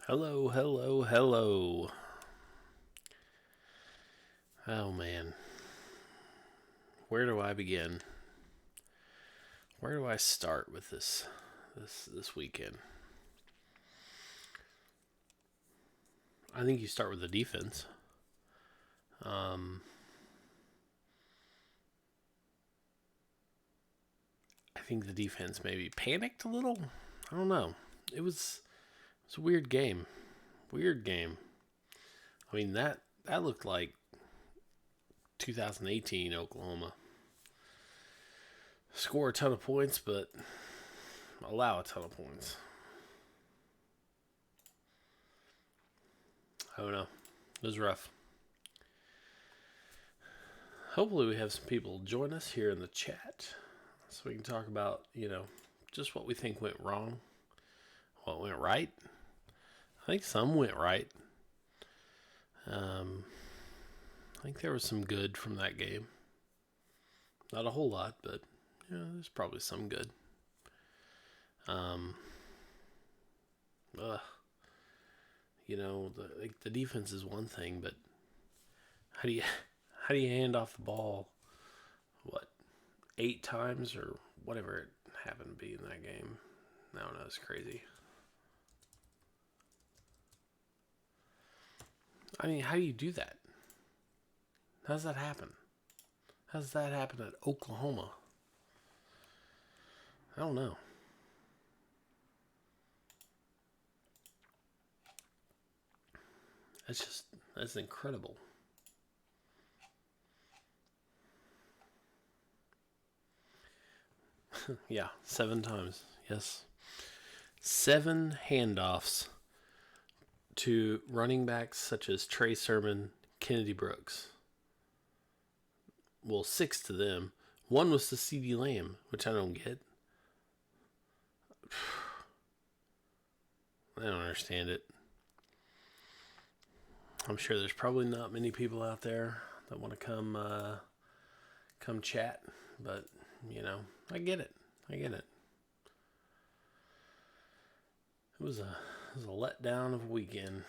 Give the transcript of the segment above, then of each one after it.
Hello, hello, hello. Oh man, where do I begin? Where do I start with this weekend? I think you start with the defense. Um, I think the defense maybe panicked a little. I don't know. It was a weird game. Weird game. I mean that looked like 2018 Oklahoma. Score a ton of points, but allow a ton of points. I don't know. It was rough. Hopefully, we have some people join us here in the chat so we can talk about, just what we think went wrong, what went right. I think some went right. Um, I think there was some good from that game. Not a whole lot, but there's probably some good. Um, uh, the defense is one thing, but how do you how do you hand off the ball? What 8 times or whatever it happened to be in that game? I don't know. It's crazy. I mean, how do you do that? How does that happen? How does that happen at Oklahoma? I don't know. That's incredible. Yeah, 7 times. Yes. 7 handoffs to running backs such as Trey Sermon, Kennedy Brooks. Well, 6 to them. One was to CeeDee Lamb, which I don't get. I don't understand it. I'm sure there's probably not many people out there that want to come chat, but I get it. I get it. It was a letdown of a weekend.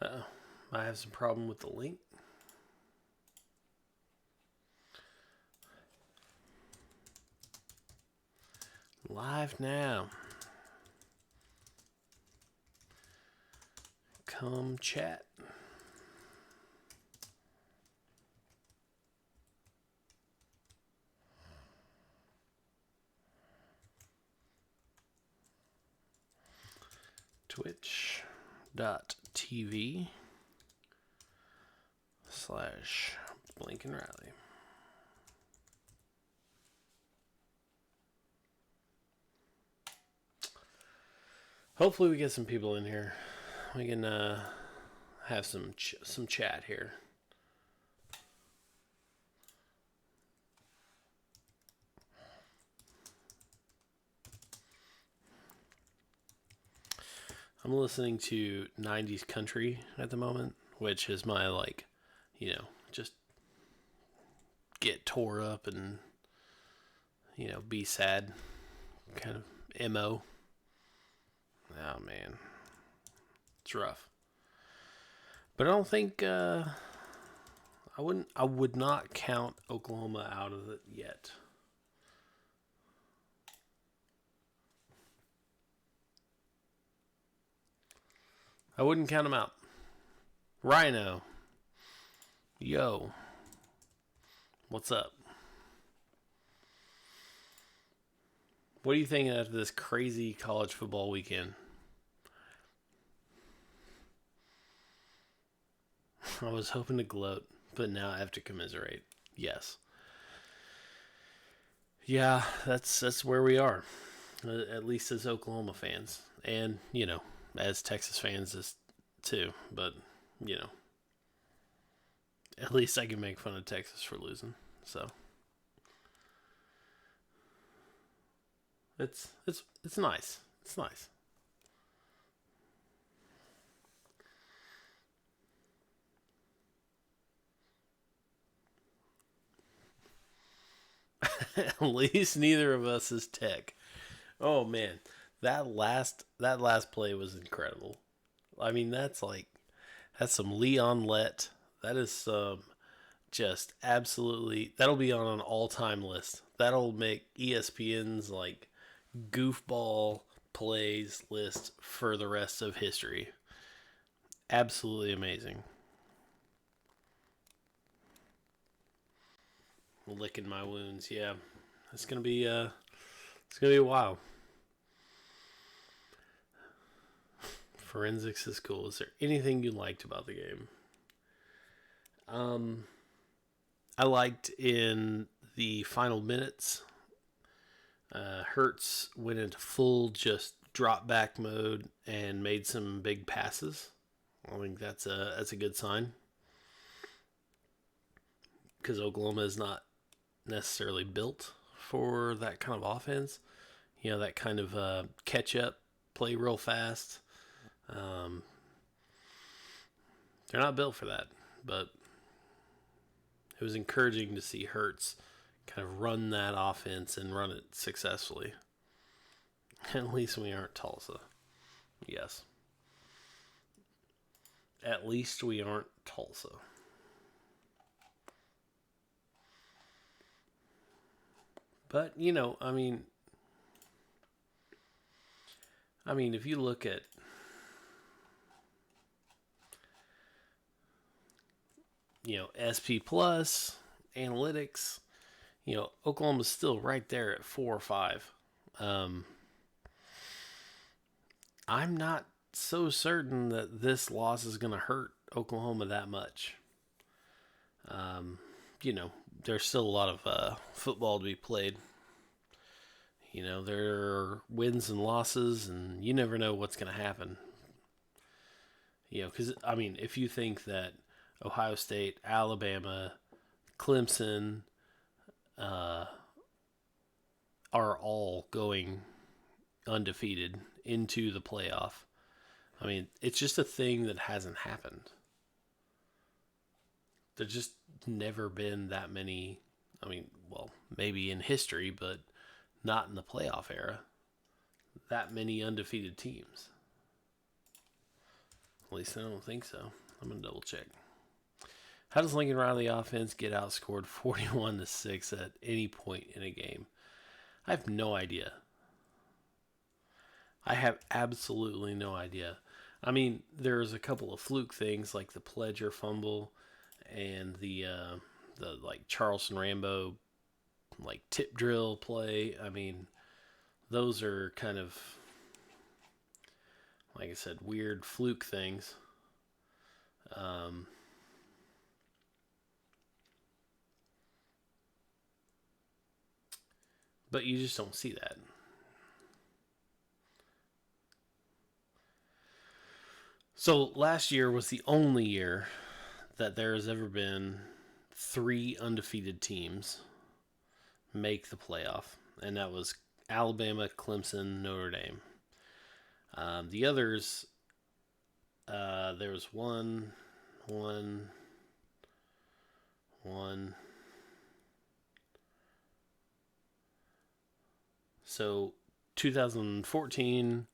Uh-oh. I have some problem with the link. Live now. Come chat. Twitch.tv / Blinkin Riley. Hopefully we get some people in here. We can have some chat here. I'm listening to 90s country at the moment, which is my just get tore up and be sad kind of MO. Oh man, it's rough. But I don't think I would not count Oklahoma out of it yet. I wouldn't count them out. Rhino, yo, what's up? What are you thinking after this crazy college football weekend? I was hoping to gloat, but now I have to commiserate. Yes. Yeah, that's where we are. At least as Oklahoma fans, and as Texas fans as too. But you know, at least I can make fun of Texas for losing. So it's nice. It's nice. At least neither of us is tech. Oh man, that last play was incredible. I mean, that's some Leon Lett. That is some just absolutely. That'll be on an all-time list. That'll make ESPN's like goofball plays list for the rest of history. Absolutely amazing. Licking my wounds. Yeah, it's gonna be it's gonna be a while. Forensics is cool. Is there anything you liked about the game? Um, I liked in the final minutes. Hertz went into full just drop back mode and made some big passes. I think that's a good sign because Oklahoma is not necessarily built for that kind of offense. You know, that kind of catch up, play real fast. Um, they're not built for that, but it was encouraging to see Hertz kind of run that offense and run it successfully. At least we aren't Tulsa. Yes. At least we aren't Tulsa. But, I mean, if you look at, SP Plus, analytics, Oklahoma's still right there at 4 or 5. Um, I'm not so certain that this loss is going to hurt Oklahoma that much. Um, there's still a lot of football to be played. There are wins and losses, and you never know what's going to happen. Because, if you think that Ohio State, Alabama, Clemson uh, are all going undefeated into the playoff, it's just a thing that hasn't happened. There's just never been that many. Well, maybe in history, but not in the playoff era. That many undefeated teams. At least I don't think so. I'm gonna double check. How does Lincoln Riley offense get outscored 41-6 at any point in a game? I have no idea. I have absolutely no idea. There's a couple of fluke things like the Pledger fumble and the like Charleston Rambo like tip drill play. Those are kind of, like I said, weird fluke things. Um, but you just don't see that. So last year was the only year that there has ever been 3 undefeated teams make the playoff, and that was Alabama, Clemson, Notre Dame. The others, there was one. So 2014,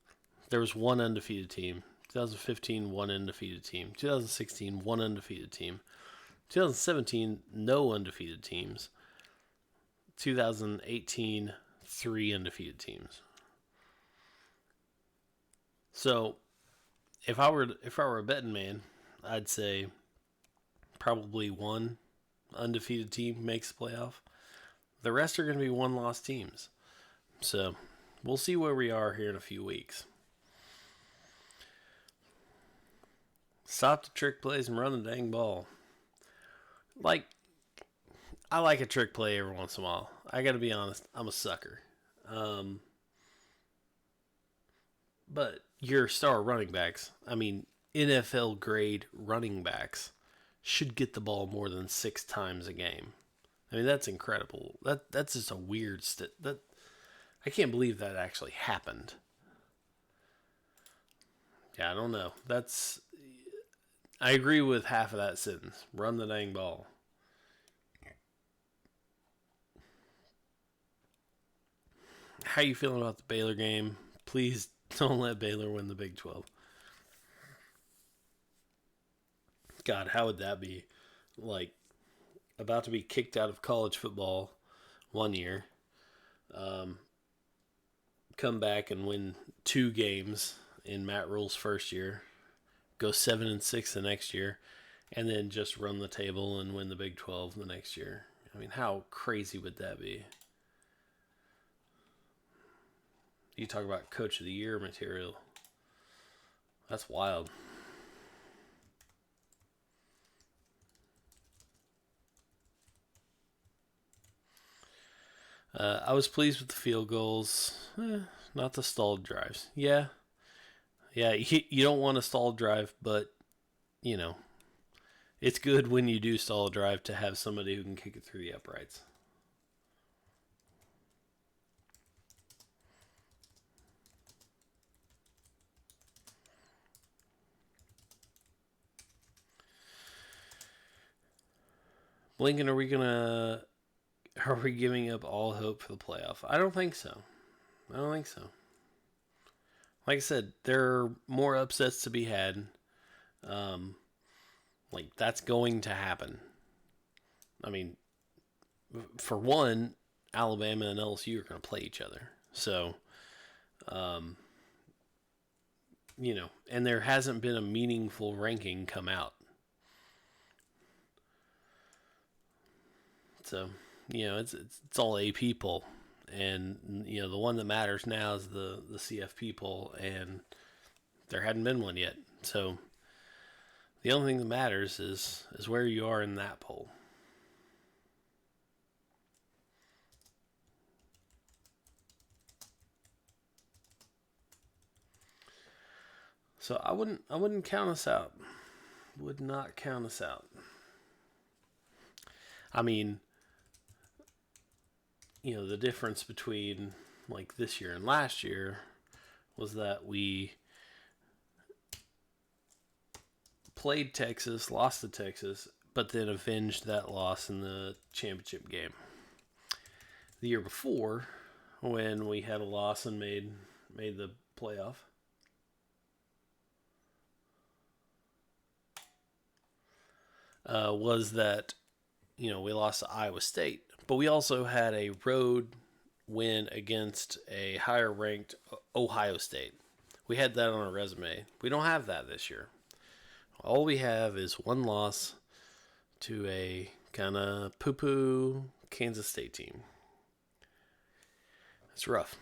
there was one undefeated team. 2015, one undefeated team. 2016, one undefeated team. 2017, no undefeated teams. 2018, 3 undefeated teams. So, if I were a betting man, I'd say probably one undefeated team makes the playoff. The rest are going to be one-loss teams. So, we'll see where we are here in a few weeks. Stop the trick plays and run the dang ball. I like a trick play every once in a while. I got to be honest, I'm a sucker. But your star running backs, NFL grade running backs, should get the ball more than 6 times a game. That's incredible. That's just a weird that I can't believe that actually happened. Yeah, I don't know. I agree with half of that sentence. Run the dang ball. How you feeling about the Baylor game? Please don't let Baylor win the Big 12. God, how would that be? Like, about to be kicked out of college football one year, um, come back and win 2 games in Matt Rule's first year, go 7-6 the next year, and then just run the table and win the Big 12 the next year. I mean, how crazy would that be? You talk about Coach of the Year material. That's wild. I was pleased with the field goals, not the stalled drives. Yeah, yeah, you don't want a stalled drive, but you know it's good when you do stall a drive to have somebody who can kick it through the uprights. Blinkin, are we giving up all hope for the playoff? I don't think so. I don't think so. Like I said, there are more upsets to be had. Um, like that's going to happen. I mean, for one, Alabama and LSU are going to play each other. So, um, and there hasn't been a meaningful ranking come out. So, it's all AP poll, and the one that matters now is the CFP poll, and there hadn't been one yet. So, the only thing that matters is where you are in that poll. So I wouldn't count us out. Would not count us out. I mean, the difference between like this year and last year was that we played Texas, lost to Texas, but then avenged that loss in the championship game. The year before, when we had a loss and made the playoff, was that we lost to Iowa State, but we also had a road win against a higher ranked Ohio State. We had that on our resume. We don't have that this year. All we have is one loss to a kind of poo poo Kansas State team. It's rough.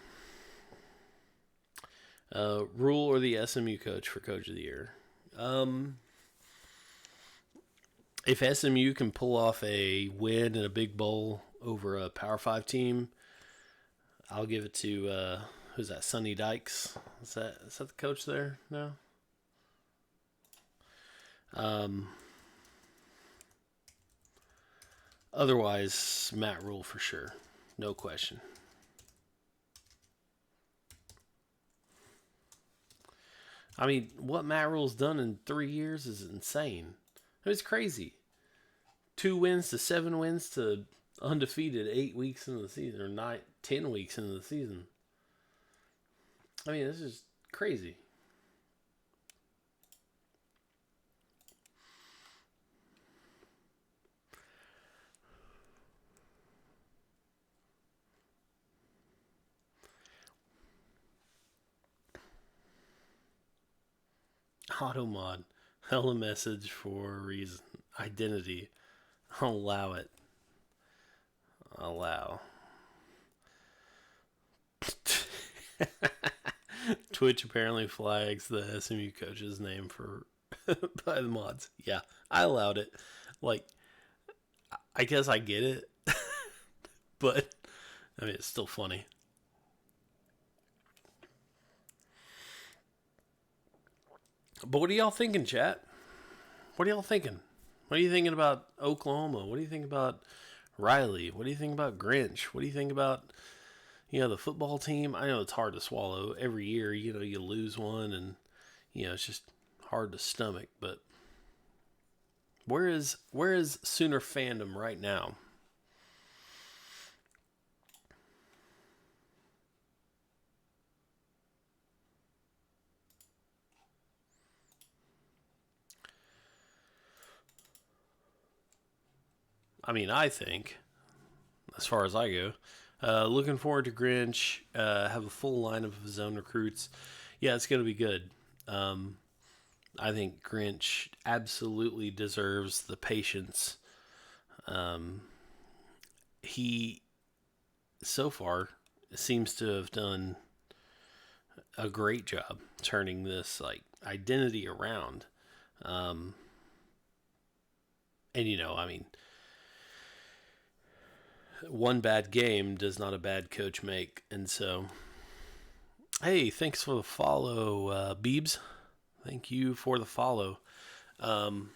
Rule or the SMU coach for Coach of the Year? If SMU can pull off a win in a big bowl over a Power 5 team, I'll give it to, who's that, Sonny Dykes? Is that the coach there now? Otherwise, Matt Rule for sure. No question. I mean, what Matt Rule's done in 3 years is insane. It's crazy. 2 wins to 7 wins to undefeated 8 weeks into the season, or 10 weeks into the season. I mean, this is crazy. Automod. Hell a message for a reason. Identity. I'll allow it. Allow. Twitch apparently flags the SMU coach's name for by the mods. Yeah, I allowed it. Like, I guess I get it, but I mean, it's still funny. But what are y'all thinking, chat? What are y'all thinking? What are you thinking about Oklahoma? What do you think about Riley? What do you think about Grinch? What do you think about the football team? I know it's hard to swallow. Every year, you lose one, and it's just hard to stomach. But where is Sooner fandom right now? I think, as far as I go. Looking forward to Grinch. Have a full line of his own recruits. Yeah, it's going to be good. I think Grinch absolutely deserves the patience. He, so far, seems to have done a great job turning this like identity around. Um, and one bad game does not a bad coach make. And so, hey, thanks for the follow, Beebs. Thank you for the follow. Um,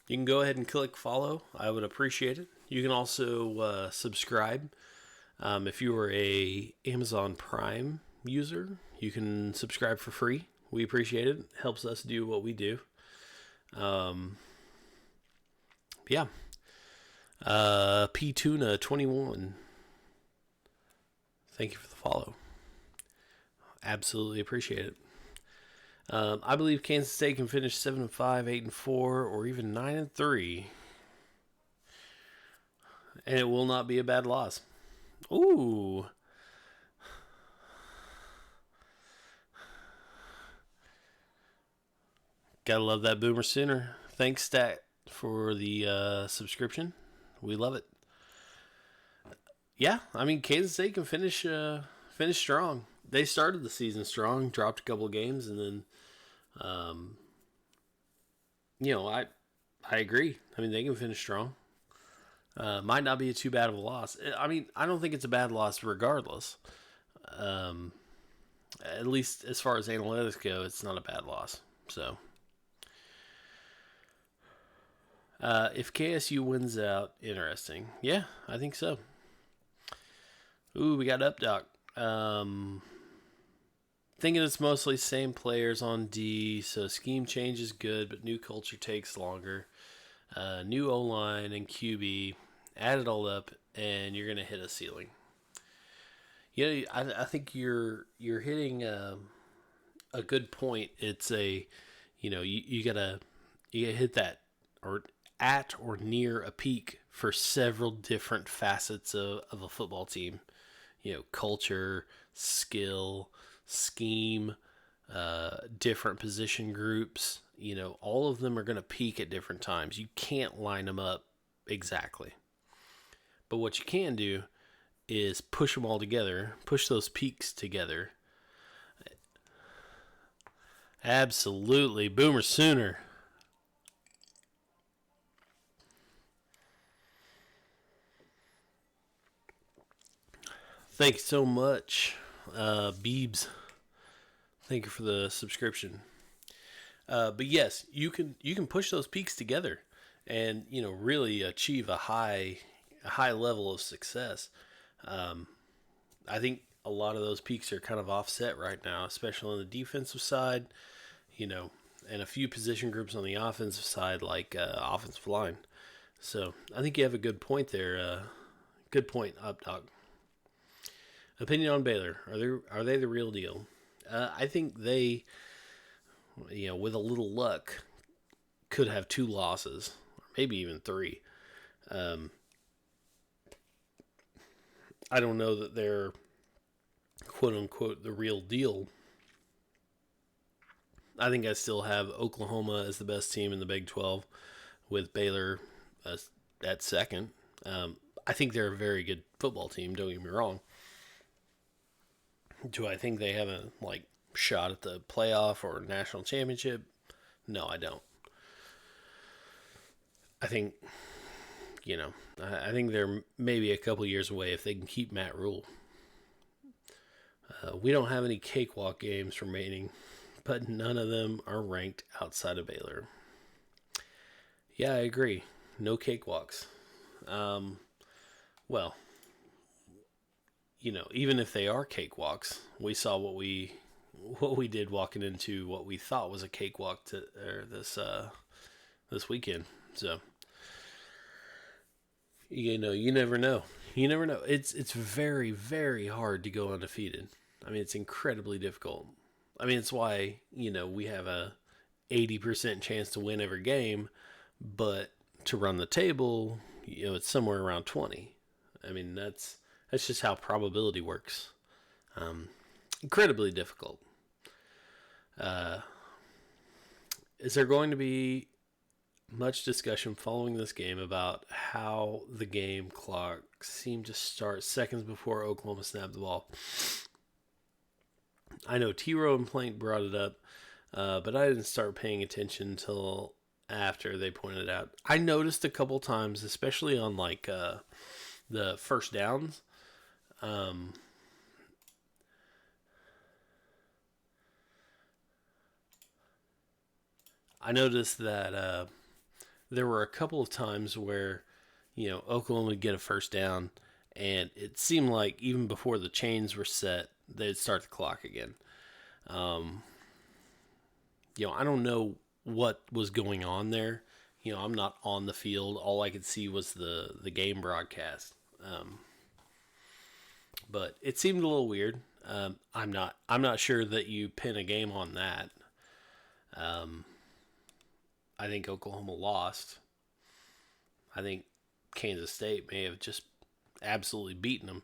you can go ahead and click follow. I would appreciate it. You can also subscribe. If you are a Amazon Prime user, you can subscribe for free. We appreciate it. It helps us do what we do. Yeah. P Tuna 21. Thank you for the follow. Absolutely appreciate it. I believe Kansas State can finish 7-5, 8-4, or even 9-3, and it will not be a bad loss. Ooh. Gotta love that Boomer Sooner. Thanks, Stat, for the subscription. We love it. Yeah, Kansas State can finish strong. They started the season strong, dropped a couple of games, and then, I agree. They can finish strong. Might not be too bad of a loss. I don't think it's a bad loss regardless. At least as far as analytics go, it's not a bad loss. So, if KSU wins out, interesting. Yeah, I think so. Ooh, we got Updoc. Thinking it's mostly same players on D, so scheme change is good, but new culture takes longer. New O-line and QB, add it all up, and you're gonna hit a ceiling. Yeah, I think you're hitting a good point. It's you gotta hit that or at or near a peak for several different facets of a football team. Culture, skill, scheme, different position groups. All of them are going to peak at different times. You can't line them up exactly. But what you can do is push them all together, push those peaks together. Absolutely. Boomer Sooner. Thanks so much, Beebs. Thank you for the subscription. But yes, you can push those peaks together, and really achieve a high level of success. I think a lot of those peaks are kind of offset right now, especially on the defensive side. And a few position groups on the offensive side, like offensive line. So I think you have a good point there. Good point, Updog. Opinion on Baylor: Are they the real deal? I think they, with a little luck, could have 2 losses, or maybe even 3. I don't know that they're quote unquote the real deal. I think I still have Oklahoma as the best team in the Big 12, with Baylor at second. I think they're a very good football team. Don't get me wrong. Do I think they have a shot at the playoff or national championship? No, I don't. I think I think they're maybe a couple years away if they can keep Matt Rule. We don't have any cakewalk games remaining, but none of them are ranked outside of Baylor. Yeah, I agree. No cakewalks. Well, even if they are cakewalks, we saw what we did walking into what we thought was a cakewalk this weekend. So you never know. You never know. It's very, very hard to go undefeated. It's incredibly difficult. It's why we have a 80% chance to win every game, but to run the table, it's somewhere around 20. I mean, that's just how probability works. Incredibly difficult. Uh, is there going to be much discussion following this game about how the game clock seemed to start seconds before Oklahoma snapped the ball? I know T-Row and Plank brought it up, but I didn't start paying attention until after they pointed it out. I noticed a couple times, especially on like the first downs. I noticed that there were a couple of times where, Oklahoma would get a first down, and it seemed like even before the chains were set, they'd start the clock again. I don't know what was going on there. I'm not on the field. All I could see was the game broadcast. But it seemed a little weird. I'm not sure that you pin a game on that. I think Oklahoma lost. I think Kansas State may have just absolutely beaten them.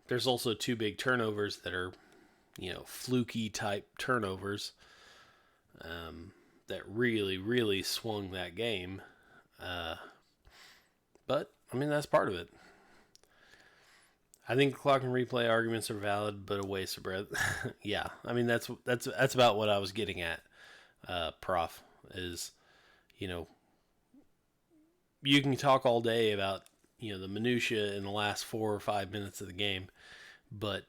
There's also two big turnovers that are, fluky type turnovers that really, really swung that game. But, I mean, that's part of it. I think clock and replay arguments are valid, but a waste of breath. Yeah, I mean, that's about what I was getting at, Prof, is, you can talk all day about, the minutia in the last 4 or 5 minutes of the game, but,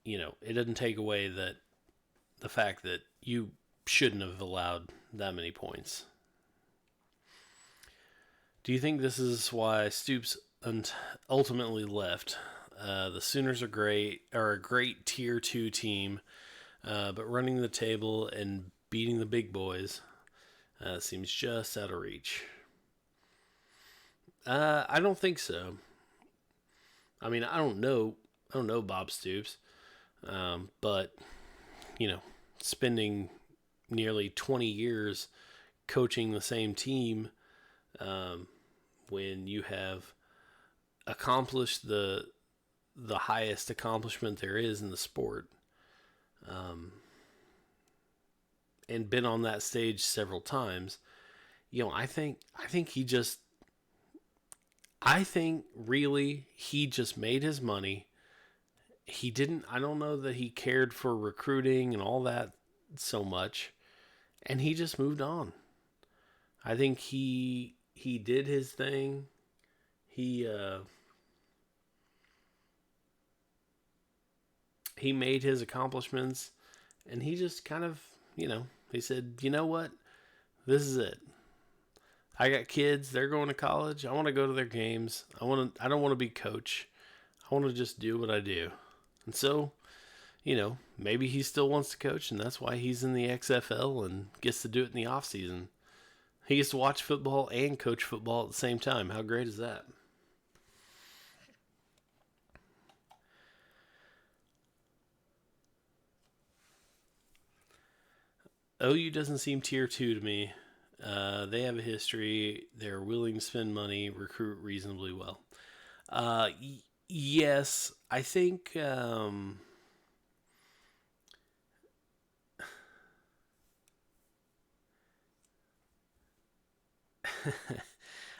it doesn't take away the fact that you shouldn't have allowed that many points. Do you think this is why Stoops ultimately left? The Sooners are a great Tier 2 team, but running the table and beating the big boys seems just out of reach. I don't think so. I mean, I don't know Bob Stoops, but spending nearly 20 years coaching the same team, when you have accomplished the highest accomplishment there is in the sport, and been on that stage several times, I think really he just made his money. I don't know that he cared for recruiting and all that so much, and he just moved on. I think he did his thing. He made his accomplishments, and he just kind of, he said, you know what? This is it. I got kids. They're going to college. I want to go to their games. I don't want to be coach. I want to just do what I do. And so, maybe he still wants to coach, and that's why he's in the XFL and gets to do it in the off season. He gets to watch football and coach football at the same time. How great is that? OU doesn't seem tier 2 to me. They have a history. They're willing to spend money, recruit reasonably well. Yes, I think...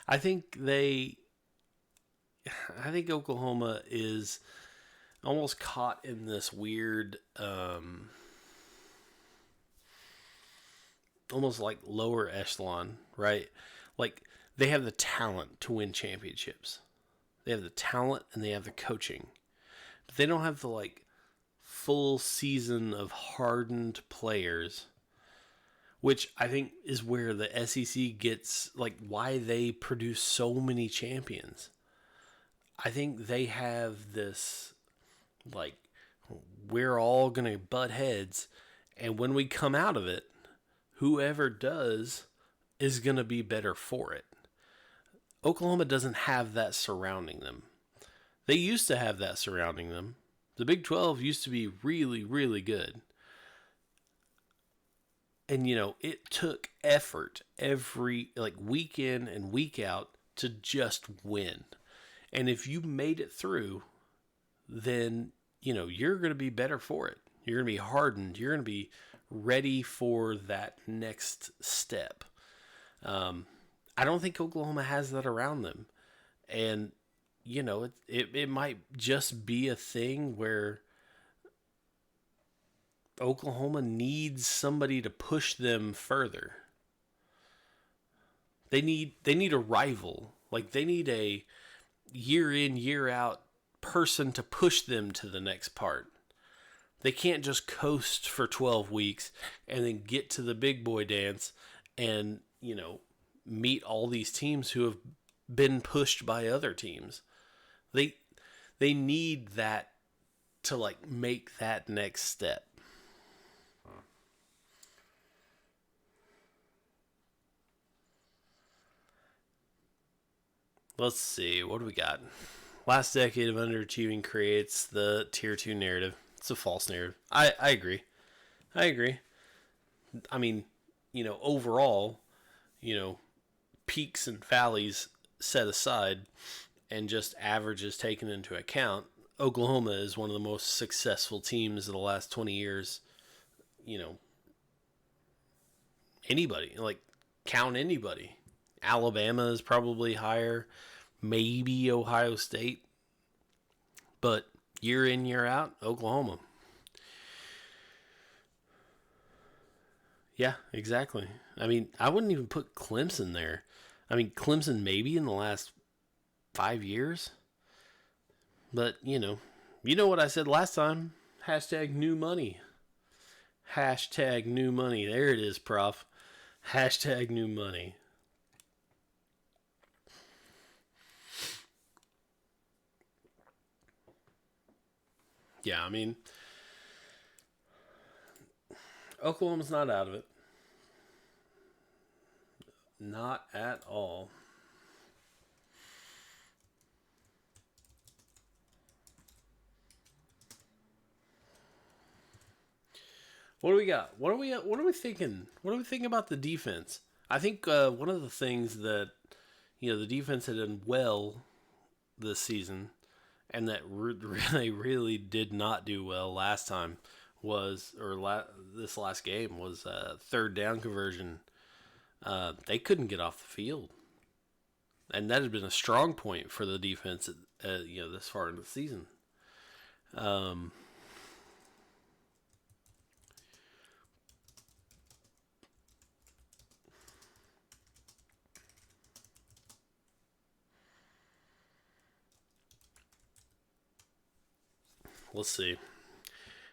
I think Oklahoma is almost caught in this weird, almost like lower echelon, right? Like they have the talent to win championships. They have the talent and they have the coaching, but they don't have the full season of hardened players, which I think is where the SEC gets why they produce so many champions. I think they have this we're all going to butt heads, and when we come out of it, whoever does is going to be better for it. Oklahoma doesn't have that surrounding them. They used to have that surrounding them. The Big 12 used to be really, really good. And, it took effort every, week in and week out to just win. And if you made it through, then, you're going to be better for it. You're going to be hardened. You're going to be ready for that next step. I don't think Oklahoma has that around them. And, it might just be a thing where Oklahoma needs somebody to push them further. They need a rival. Like, they need a year in, year out person to push them to the next part. They can't just coast for 12 weeks and then get to the big boy dance and, meet all these teams who have been pushed by other teams. They need that to, like, make that next step. Let's see, what do we got? Last decade of underachieving creates the tier 2 narrative. It's a false narrative. I agree. I mean, overall, peaks and valleys set aside and just averages taken into account, Oklahoma is one of the most successful teams of the last 20 years. Anybody, like, count anybody. Alabama is probably higher, maybe Ohio State, but year in, year out, Oklahoma. Yeah, exactly. I mean, I wouldn't even put Clemson there. I mean, Clemson maybe in the last 5 years, but you know what I said last time. Hashtag new money. Hashtag new money. There it is, prof. Hashtag new money. Yeah, I mean, Oklahoma's not out of it. Not at all. What do we got? What are we thinking? What are we thinking about the defense? I think one of the things that the defense had done well this season, and that really really did not do well last time this last game was third down conversion. They couldn't get off the field, and that had been a strong point for the defense. This far in the season. Let's see.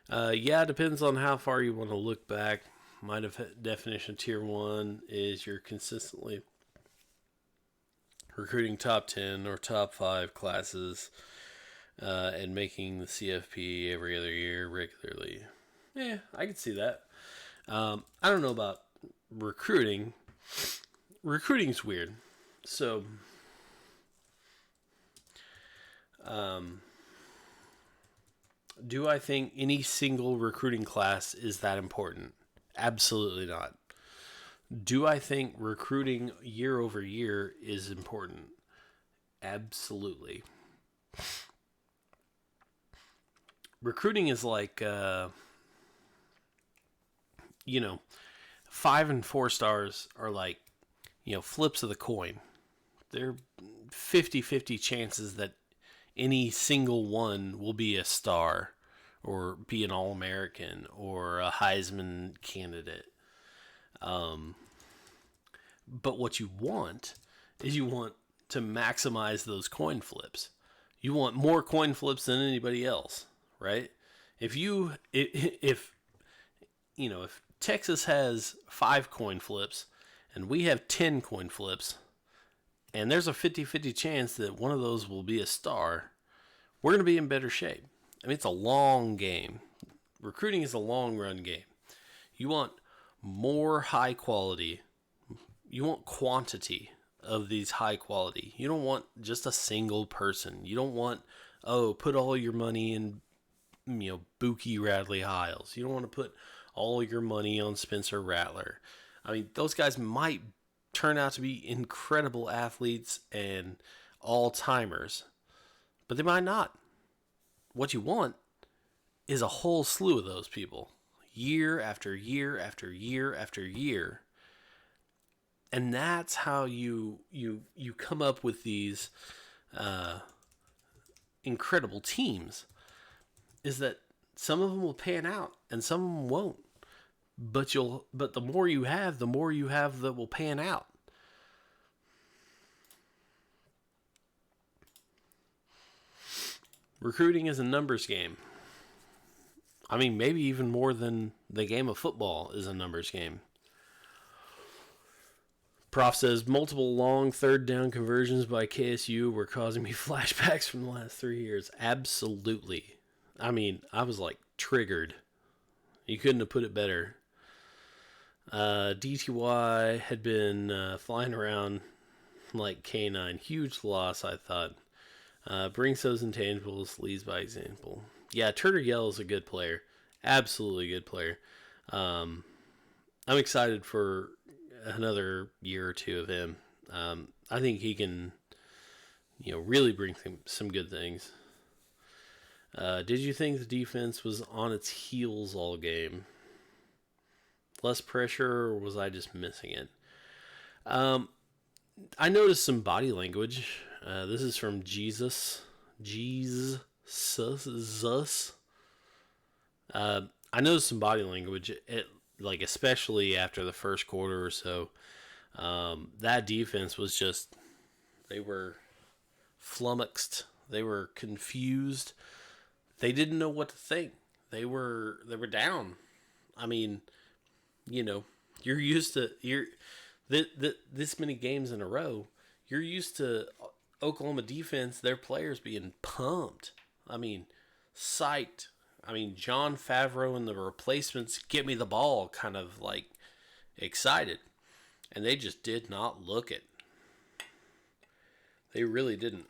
Yeah, it depends on how far you want to look back. My definition of tier 1 is you're consistently recruiting top 10 or top 5 classes and making the CFP every other year regularly. Yeah, I can see that. I don't know about recruiting. Recruiting's weird. So, do I think any single recruiting class is that important? Absolutely not. Do I think recruiting year over year is important? Absolutely. Recruiting is like, 5 and 4 stars are like, flips of the coin. They're 50-50 chances that any single one will be a star or be an All-American or a Heisman candidate. But what you want is you want to maximize those coin flips. You want more coin flips than anybody else, right? If Texas has 5 coin flips and we have 10 coin flips, and there's a 50-50 chance that one of those will be a star, we're going to be in better shape. I mean, it's a long game. Recruiting is a long run game. You want more high quality. You want quantity of these high quality. You don't want just a single person. You don't want, put all your money in, Buki Radley Hiles. You don't want to put all your money on Spencer Rattler. I mean, those guys might turn out to be incredible athletes and all-timers, but they might not. What you want is a whole slew of those people, year after year after year after year. And that's how you come up with these incredible teams, is that some of them will pan out and some of them won't. But the more you have, the more you have that will pan out. Recruiting is a numbers game. I mean, maybe even more than the game of football is a numbers game. Prof says multiple long third down conversions by KSU were causing me flashbacks from the last 3 years. Absolutely. I mean, I was like triggered. You couldn't have put it better. DTY had been flying around like K9. Huge loss, I thought. Brings those intangibles, leads by example. Yeah, Turner Yell is a good player. Absolutely good player. I'm excited for another year or two of him. I think he can, really bring some good things. Did you think the defense was on its heels all game? Less pressure, or was I just missing it? I noticed some body language. This is from Jesus. I noticed some body language, especially after the first quarter or so. That defense was just, they were flummoxed. They were confused. They didn't know what to think. They were down. I mean, you're used to this many games in a row. You're used to Oklahoma defense, their players being pumped. I mean, psyched. I mean, John Favreau and the replacements, get me the ball, kind of like excited. And they just did not look it. They really didn't.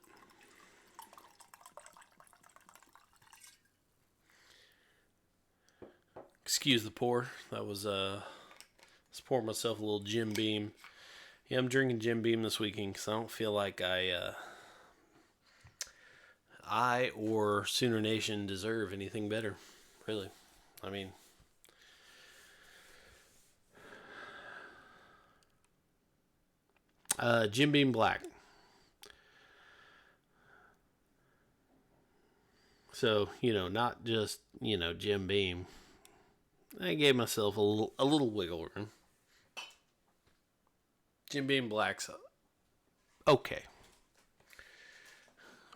Excuse the pour. That was, let's pour myself a little Jim Beam. Yeah, I'm drinking Jim Beam this weekend because I don't feel like I or Sooner Nation deserve anything better. Really. I mean, Jim Beam Black. So, not just, Jim Beam. I gave myself a little wiggle room. Jim Beam Black's okay.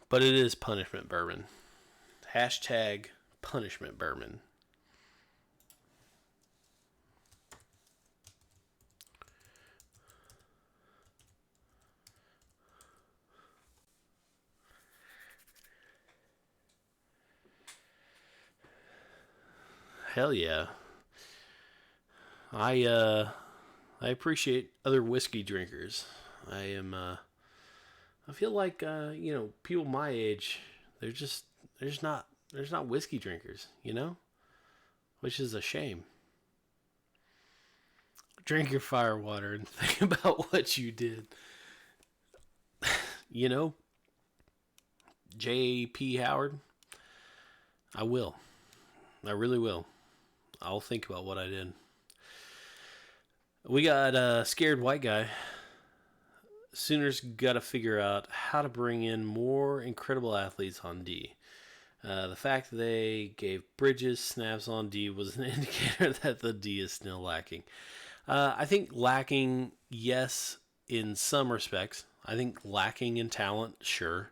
But it is punishment bourbon. Hashtag punishment bourbon. Hell yeah. I appreciate other whiskey drinkers. I feel like people my age, they're just not whiskey drinkers, which is a shame. Drink your fire water and think about what you did. J.P. Howard, I will. I really will. I'll think about what I did. We got a scared white guy. Sooners got to figure out how to bring in more incredible athletes on D. The fact that they gave Bridges snaps on D was an indicator that the D is still lacking. I think lacking, yes, in some respects. I think lacking in talent, sure.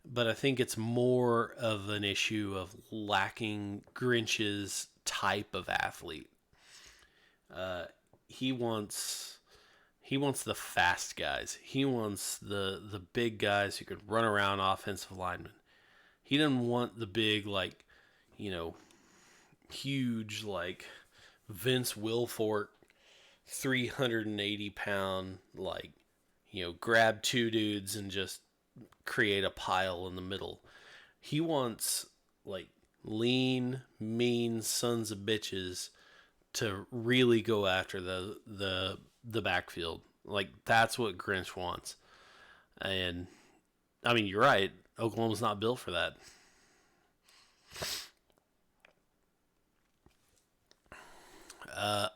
But I think it's more of an issue of lacking Grinch's type of athlete. He wants the fast guys. He wants the big guys who could run around offensive linemen. He doesn't want the big, huge, Vince Wilfork, 380-pound, grab two dudes and just create a pile in the middle. He wants, lean, mean sons of bitches to really go after the backfield. Like, that's what Grinch wants. And, I mean, you're right. Oklahoma's not built for that.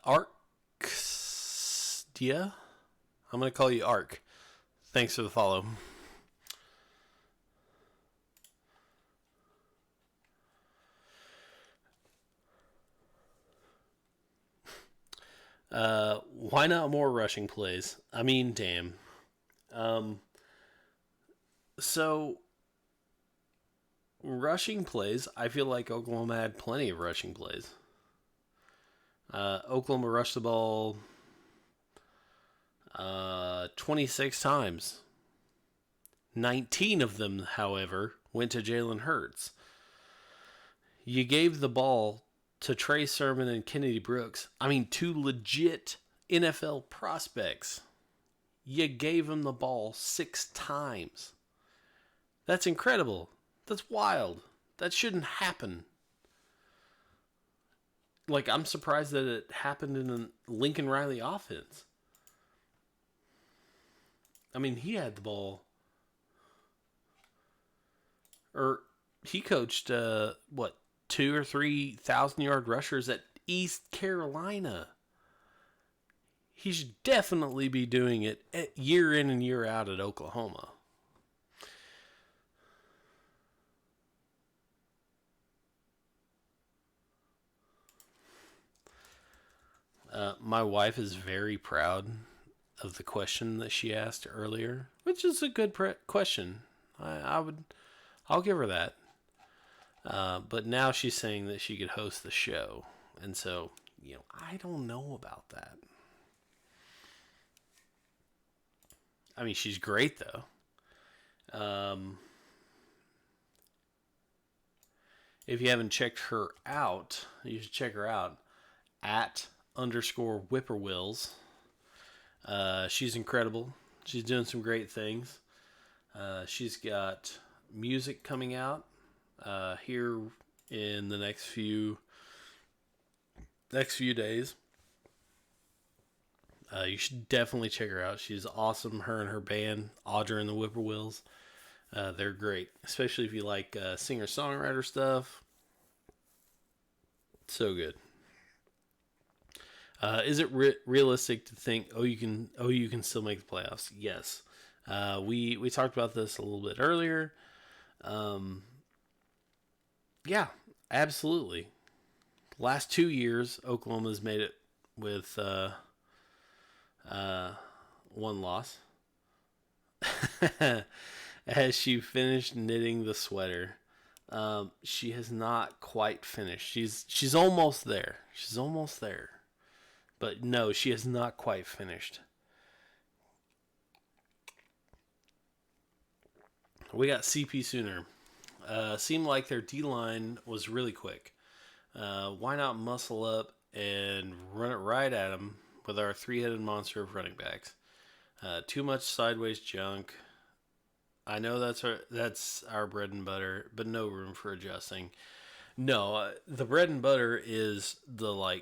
Arc. I'm going to call you Arc. Thanks for the follow. Why not more rushing plays? I mean, damn. Um, so, rushing plays, I feel like Oklahoma had plenty of rushing plays. Oklahoma rushed the ball 26 times. 19 of them, however, went to Jalen Hurts. You gave the ball to Trey Sermon and Kennedy Brooks. I mean, two legit NFL prospects. You gave them the ball 6 times. That's incredible. That's wild. That shouldn't happen. Like, I'm surprised that it happened in a Lincoln Riley offense. I mean, he had the ball. Or he coached, 2 or 3,000 yard rushers at East Carolina. He should definitely be doing it year in and year out at Oklahoma. My wife is very proud of the question that she asked earlier, which is a good question. I'll give her that. But now she's saying that she could host the show, and so I don't know about that. I mean, she's great though. If you haven't checked her out, you should check her out at _whippoorwills. She's incredible. She's doing some great things. She's got music coming out here in the next few days. You should definitely check her out. She's awesome. Her and her band, Audra and the Whippoorwills, they're great. Especially if you like singer-songwriter stuff. So good. Is it realistic to think you can still make the playoffs? Yes. We talked about this a little bit earlier. Yeah, absolutely. Last 2 years, Oklahoma's made it with one loss. As she finished knitting the sweater, she has not quite finished. She's almost there. She's almost there. But no, she has not quite finished. We got CP Sooner. Seemed like their D-line was really quick. Why not muscle up and run it right at them with our three-headed monster of running backs? Too much sideways junk. I know that's our bread and butter, but no room for adjusting. No, the bread and butter is the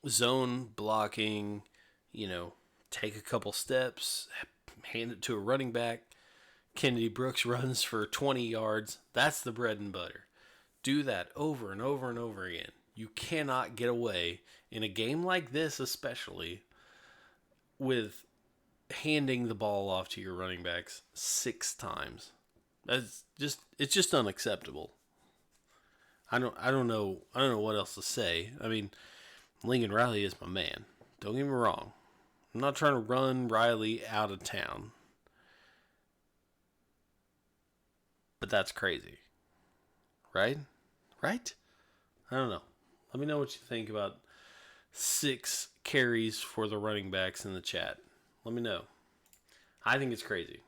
zone blocking. Take a couple steps, hand it to a running back. Kennedy Brooks runs for 20 yards. That's the bread and butter. Do that over and over and over again. You cannot get away in a game like this, especially with handing the ball off to your running backs 6 times. It's just unacceptable. I don't know what else to say. I mean, Lincoln Riley is my man. Don't get me wrong. I'm not trying to run Riley out of town. But that's crazy. Right? Right? I don't know. Let me know what you think about 6 carries for the running backs in the chat. Let me know. I think it's crazy.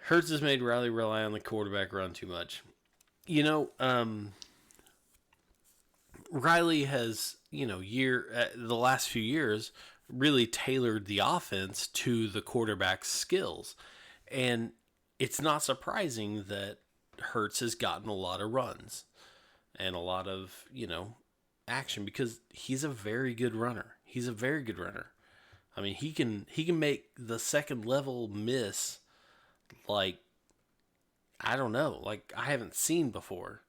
Hurts has made Riley rely on the quarterback run too much. Riley has, the last few years really tailored the offense to the quarterback's skills. And it's not surprising that Hurts has gotten a lot of runs and a lot of, action because he's a very good runner. He's a very good runner. I mean, he can make the second level miss like I don't know, like I haven't seen before.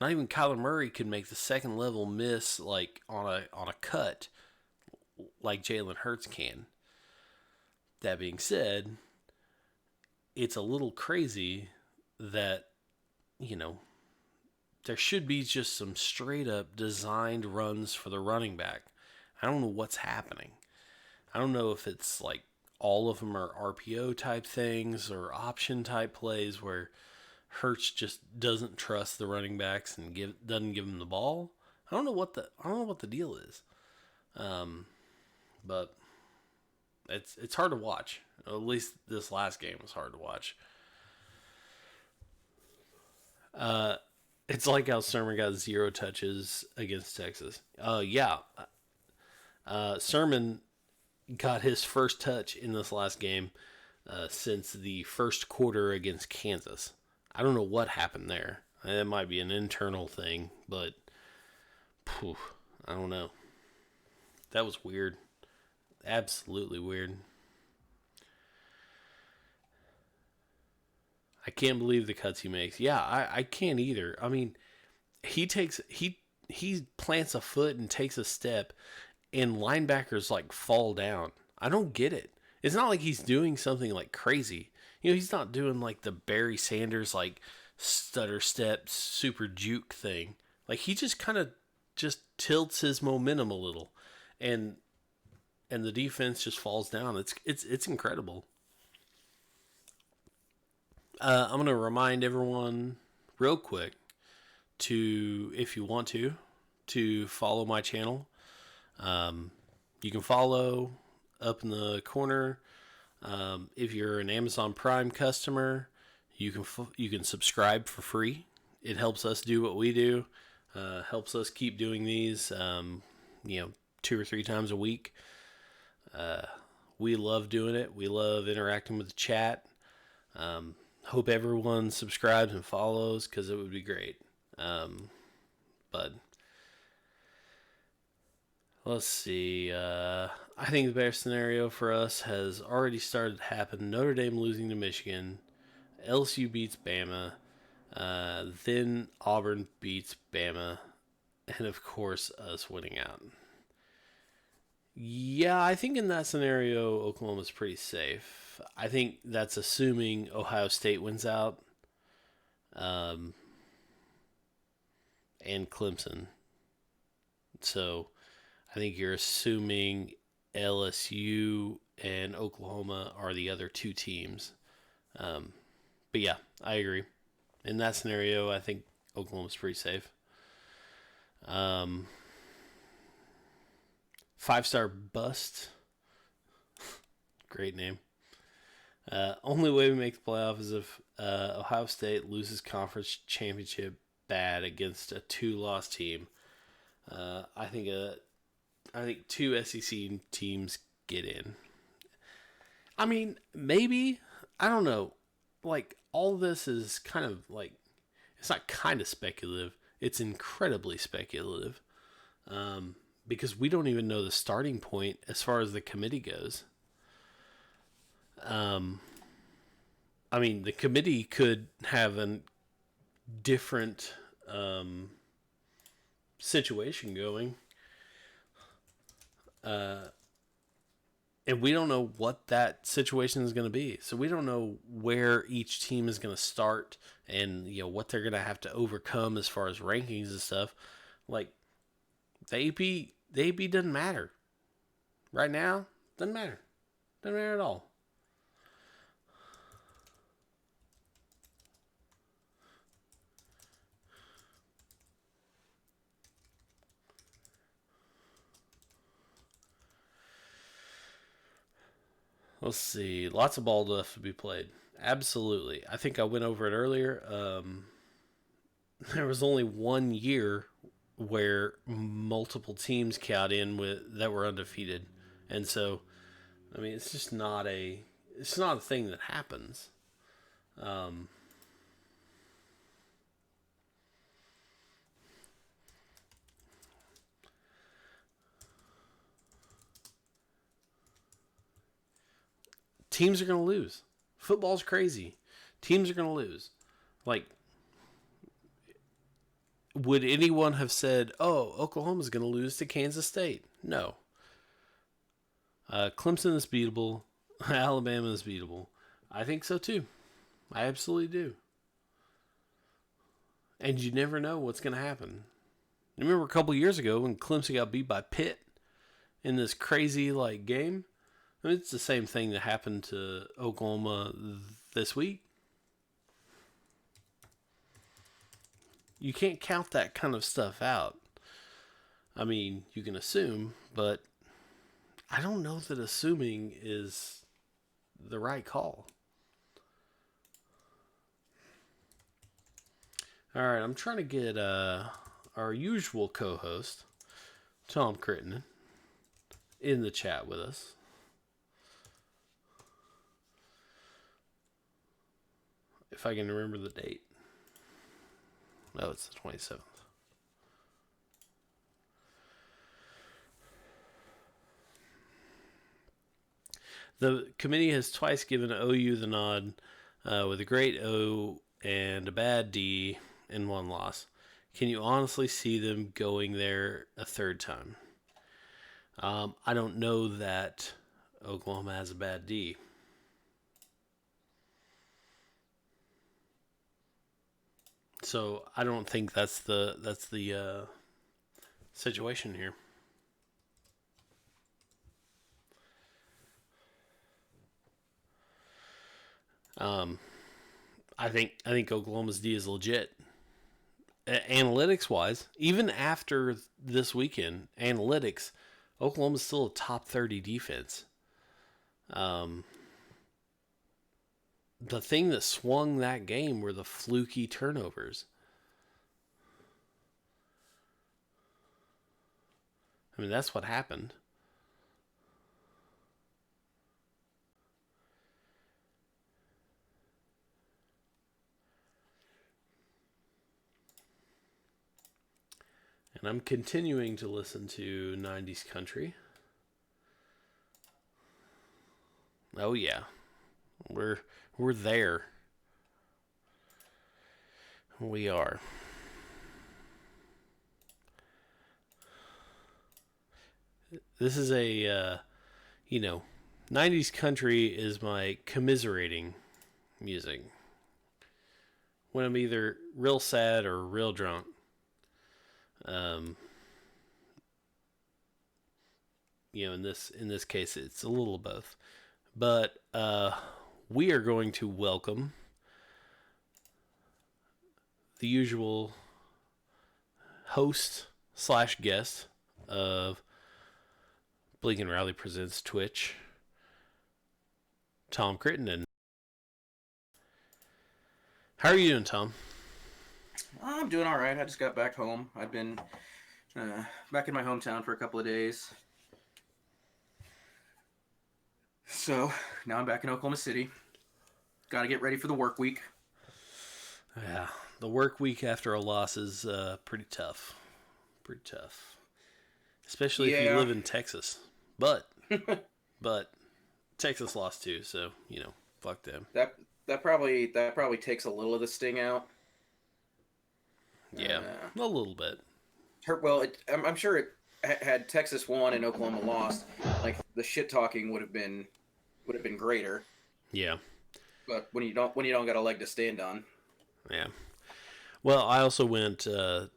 Not even Kyler Murray could make the second level miss like on a cut like Jalen Hurts can. That being said, it's a little crazy that you know there should be just some straight up designed runs for the running back. I don't know what's happening. I don't know if it's like all of them are RPO type things or option type plays where Hurts just doesn't trust the running backs and doesn't give them the ball. I don't know what the deal is. But it's hard to watch. At least this last game was hard to watch. It's like how Sermon got 0 touches against Texas. Yeah. Sermon got his first touch in this last game since the first quarter against Kansas. I don't know what happened there. It might be an internal thing, but I don't know. That was weird. Absolutely weird. I can't believe the cuts he makes. Yeah, I can't either. I mean, he plants a foot and takes a step, and linebackers like fall down. I don't get it. It's not like he's doing something like crazy. He's not doing like the Barry Sanders like stutter step super juke thing. Like he just kind of just tilts his momentum a little, and the defense just falls down. It's incredible. I'm gonna remind everyone real quick to, if you want to follow my channel. You can follow up in the corner. If you're an Amazon Prime customer, you can subscribe for free. It helps us do what we do. Helps us keep doing these. 2 or 3 times a week. We love doing it. We love interacting with the chat. Hope everyone subscribes and follows because it would be great. But let's see. I think the best scenario for us has already started to happen. Notre Dame losing to Michigan. LSU beats Bama. Then Auburn beats Bama. And of course, us winning out. Yeah, I think in that scenario, Oklahoma's pretty safe. I think that's assuming Ohio State wins out. And Clemson. So I think you're assuming LSU and Oklahoma are the other 2 teams. But yeah, I agree. In that scenario, I think Oklahoma's pretty safe. 5-star bust. Great name. Only way we make the playoff is if Ohio State loses conference championship bad against a 2-loss team. I think 2 SEC teams get in. I mean, maybe. I don't know. Like, all this is kind of like, it's not kind of speculative. It's incredibly speculative. Because we don't even know the starting point as far as the committee goes. I mean, the committee could have a different situation going. And we don't know what that situation is going to be. So we don't know where each team is going to start and what they're going to have to overcome as far as rankings and stuff. Like, the AP doesn't matter. Right now, doesn't matter. Doesn't matter at all. Let's see. Lots of ball left to be played. Absolutely. I think I went over it earlier. There was only 1 year where multiple teams got in that were undefeated, and so, I mean, it's just not a thing that happens. teams are going to lose. Football's crazy. Teams are going to lose. Like, would anyone have said, oh, Oklahoma's going to lose to Kansas State? No. Clemson is beatable. Alabama is beatable. I think so too. I absolutely do. And you never know what's going to happen. Remember a couple years ago when Clemson got beat by Pitt in this crazy game? I mean, it's the same thing that happened to Oklahoma this week. You can't count that kind of stuff out. I mean, you can assume, but I don't know that assuming is the right call. All right, I'm trying to get our usual co-host, Tom Crittenden, in the chat with us. If I can remember the date. No, it's the 27th. The committee has twice given OU the nod with a great O and a bad D and one loss. Can you honestly see them going there a third time? I don't know that Oklahoma has a bad D. So I don't think that's the situation here. I think Oklahoma's D is legit. Analytics wise, even after this weekend, analytics, Oklahoma's still a top 30 defense. The thing that swung that game were the fluky turnovers. I mean, that's what happened. And I'm continuing to listen to 90s country. Oh yeah. We're there. We are. This is a 90s country is my commiserating music. When I'm either real sad or real drunk. In this case, it's a little of both. But we are going to welcome the usual host / guest of Blinkin Rally Presents Twitch, Tom Crittenden. How are you doing, Tom? I'm doing all right. I just got back home. I've been back in my hometown for a couple of days. So now I'm back in Oklahoma City. Got to get ready for the work week. Yeah, the work week after a loss is pretty tough. Pretty tough. Especially if you live in Texas. But Texas lost too, so, fuck them. That probably takes a little of the sting out. Yeah, a little bit. I'm sure it had Texas won and Oklahoma lost, like the shit talking would have been greater. Yeah. But when you don't got a leg to stand on. Yeah. Well, I also went 2-2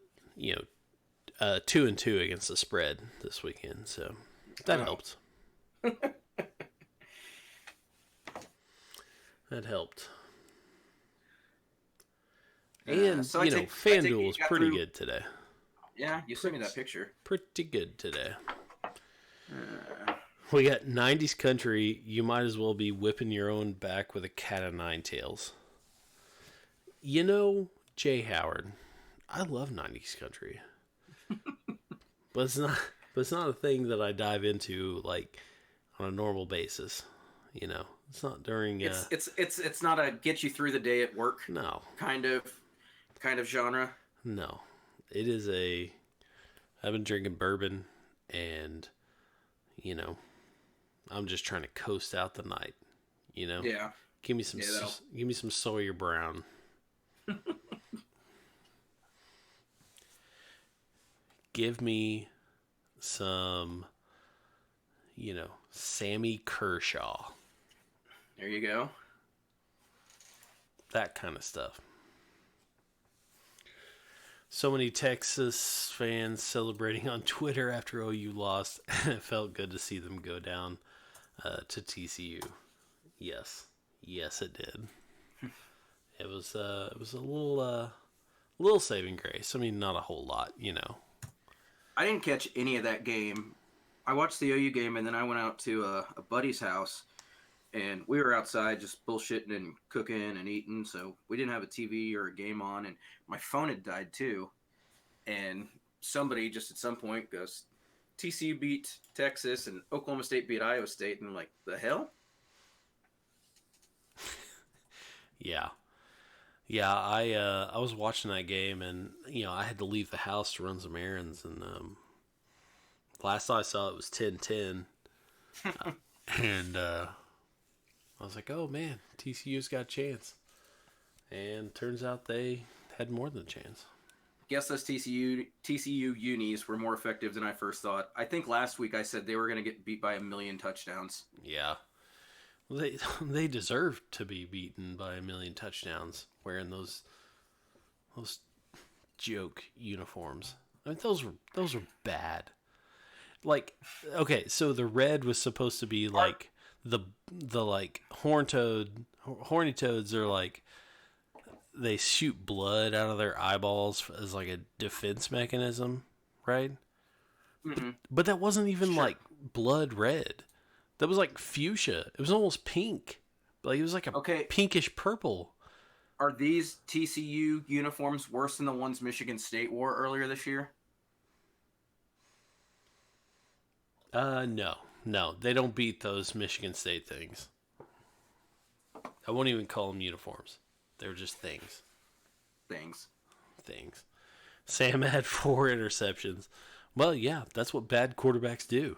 against the spread this weekend, so that helped. That helped. And, FanDuel was pretty good today. Yeah, you sent me that picture. Pretty good today. We got 90s country. You might as well be whipping your own back with a cat of nine tails. Jay Howard, I love 90s country. but it's not a thing that I dive into on a normal basis. It's not during it's not a get you through the day at work. No. Kind of genre. No. It is I've been drinking bourbon and I'm just trying to coast out the night. You know, Yeah. give me some Yeah, that'll. give me some Sawyer Brown. Give me some, Sammy Kershaw. There you go. That kind of stuff. So many Texas fans celebrating on Twitter after OU lost. It felt good to see them go down to TCU. Yes, yes, it did. It was a little saving grace. I mean, not a whole lot, I didn't catch any of that game. I watched the OU game, and then I went out to a buddy's house, and we were outside just bullshitting and cooking and eating. So we didn't have a TV or a game on, and my phone had died too. And somebody just at some point goes, "TCU beat Texas, and Oklahoma State beat Iowa State," and I'm like, "The hell?" Yeah. Yeah, I was watching that game, and I had to leave the house to run some errands, and last I saw it was 10-10, and I was like, oh man, TCU's got a chance, and turns out they had more than a chance. Guess those TCU unis were more effective than I first thought. I think last week I said they were going to get beat by 1,000,000 touchdowns. Yeah, well, they deserved to be beaten by 1,000,000 touchdowns wearing those joke uniforms. I mean, those were bad. Like, okay, so the red was supposed to be like the like horny toads are like they shoot blood out of their eyeballs as like a defense mechanism, right? Mm-hmm. But that wasn't even like blood red. That was like fuchsia. It was almost pink. Like it was like a pinkish purple. Are these TCU uniforms worse than the ones Michigan State wore earlier this year? No, they don't beat those Michigan State things. I won't even call them uniforms. They're just things. Things. Sam had 4 interceptions. Well, yeah, that's what bad quarterbacks do.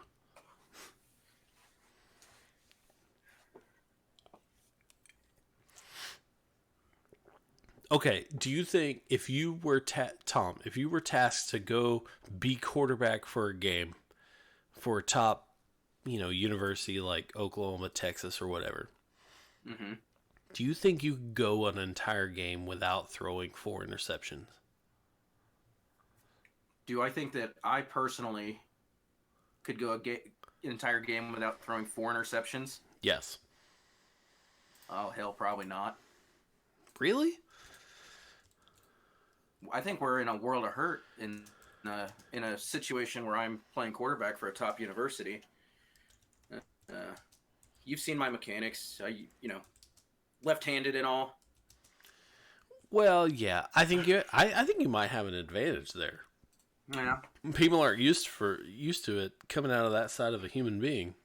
Okay, do you think if you were Tom, if you were tasked to go be quarterback for a game for a top, university like Oklahoma, Texas, or whatever, Mm-hmm. do you think you could go an entire game without throwing 4 interceptions? Do I think that I personally could go an entire game without throwing 4 interceptions? Yes. Oh, hell, probably not. Really? I think we're in a world of hurt in a situation where I'm playing quarterback for a top university. You've seen my mechanics, left-handed and all. Well, yeah. I think you might have an advantage there. Yeah. People aren't used to it coming out of that side of a human being.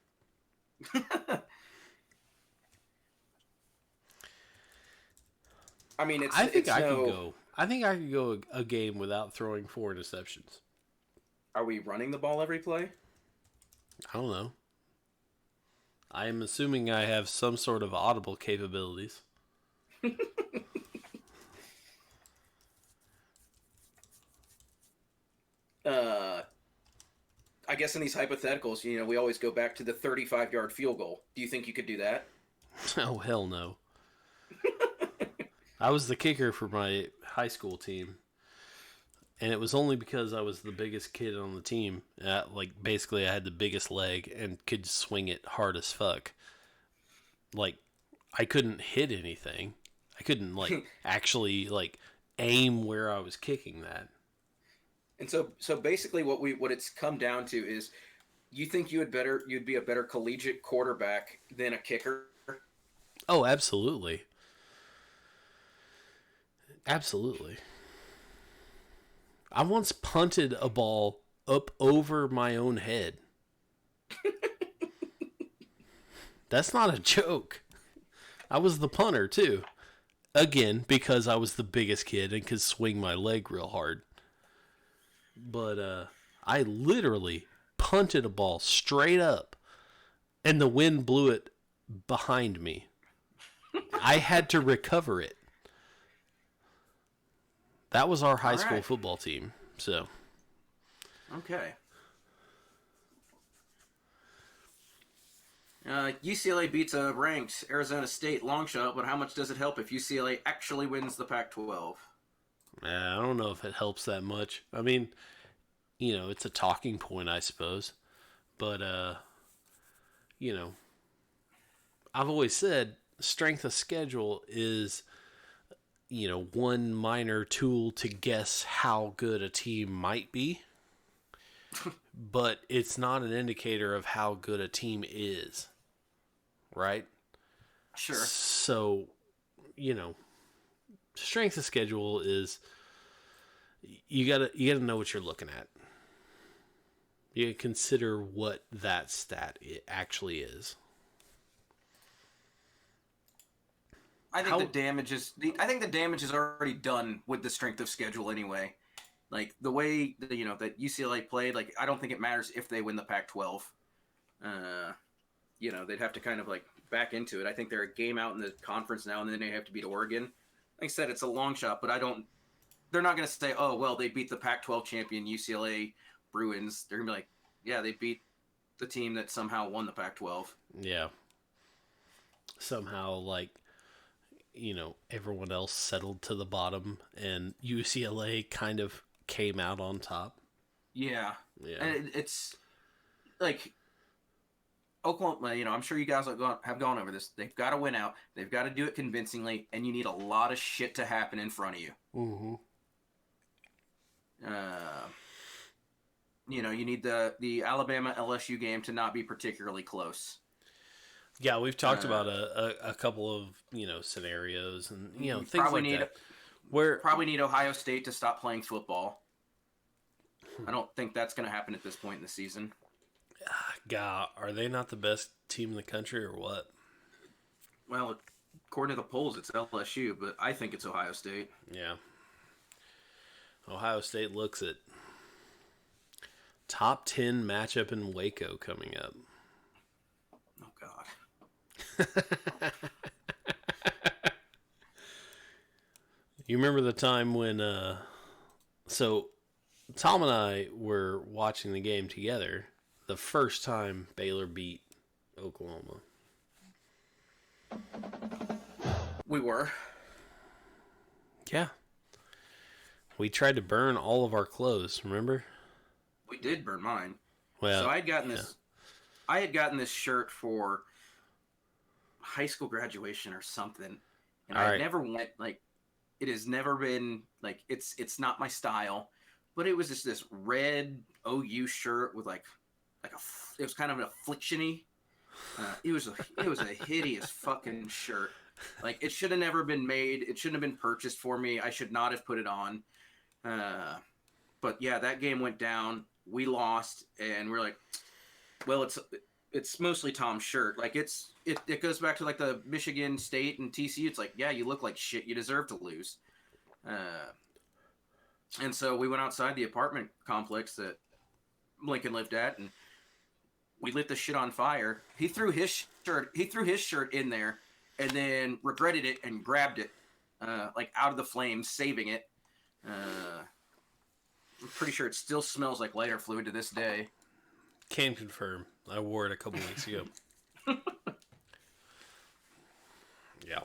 I mean, I think I could go a game without throwing 4 interceptions. Are we running the ball every play? I don't know. I am assuming I have some sort of audible capabilities. I guess in these hypotheticals, we always go back to the 35-yard field goal. Do you think you could do that? Oh, hell no. I was the kicker for my high school team. And it was only because I was the biggest kid on the team. Basically, I had the biggest leg and could swing it hard as fuck. Like, I couldn't hit anything. I couldn't, actually, aim where I was kicking that. And so basically what it's come down to is you think you'd be a better collegiate quarterback than a kicker? Oh, absolutely. Absolutely. I once punted a ball up over my own head. That's not a joke. I was the punter, too. Again, because I was the biggest kid and could swing my leg real hard. But I literally punted a ball straight up, and the wind blew it behind me. I had to recover it. That was our high All school right. football team. So, Okay. UCLA beats a ranked Arizona State long shot, but how much does it help if UCLA actually wins the Pac-12? I don't know if it helps that much. I mean, it's a talking point, I suppose. But, you know, I've always said strength of schedule is, one minor tool to guess how good a team might be. But it's not an indicator of how good a team is. Right? Sure. So, strength of schedule is you gotta know what you're looking at. You gotta consider what that stat it actually is. I think the damage is already done with the strength of schedule anyway. Like the way that UCLA played, like I don't think it matters if they win the Pac-12. They'd have to kind of like back into it. I think they're a game out in the conference now, and then they have to beat Oregon. Like I said, it's a long shot, but they're not going to say, oh, well, they beat the Pac-12 champion UCLA Bruins. They're going to be like, yeah, they beat the team that somehow won the Pac-12. Yeah. Somehow, everyone else settled to the bottom, and UCLA kind of came out on top. Yeah. Yeah. And it's like Oklahoma, I'm sure you guys have gone over this. They've got to win out. They've got to do it convincingly, and you need a lot of shit to happen in front of you. Mm-hmm. You need the Alabama LSU game to not be particularly close. Yeah, we've talked about a couple of scenarios and things like that. Probably need Ohio State to stop playing football. I don't think that's going to happen at this point in the season. God, are they not the best team in the country or what? Well, according to the polls, it's LSU, but I think it's Ohio State. Yeah. Ohio State looks it. Top 10 matchup in Waco coming up. Oh, God. You remember the time when... So, Tom and I were watching the game together the first time Baylor beat Oklahoma. We were. Yeah. We tried to burn all of our clothes, remember? We did burn mine. Well, so I had gotten this shirt for high school graduation or something. And I never went, it has never been, it's not my style. But it was just this red OU shirt with it was kind of an affliction-y. It was a hideous fucking shirt. It should have never been made. It shouldn't have been purchased for me. I should not have put it on. But yeah, that game went down. We lost, and we're like, well, it's mostly Tom's shirt. It goes back to the Michigan State and TCU. It's like, yeah, you look like shit. You deserve to lose. And so we went outside the apartment complex that Blinkin lived at, and we lit the shit on fire. He threw his shirt in there, and then regretted it and grabbed it, out of the flames, saving it. I'm pretty sure it still smells like lighter fluid to this day. Can confirm. I wore it a couple weeks ago. Yeah.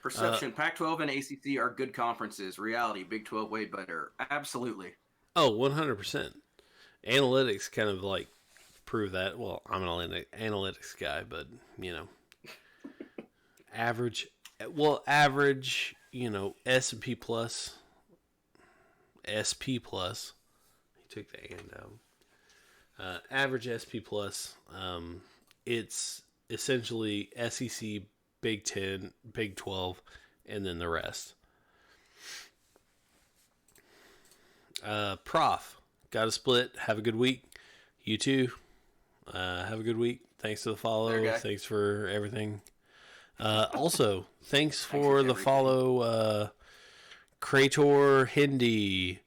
Perception. Pac-12 and ACC are good conferences. Reality. Big 12 way better. Absolutely. Oh, 100%. Analytics kind of prove that. Well, I'm an analytics guy, but, average, S&P plus, SP plus. He took the and out. Average SP plus. It's essentially SEC, Big 10, Big 12, and then the rest. Prof, got a split. Have a good week. You too. Have a good week. Thanks for the follow. Thanks for everything. Also, thanks for the follow. Krator Hindi,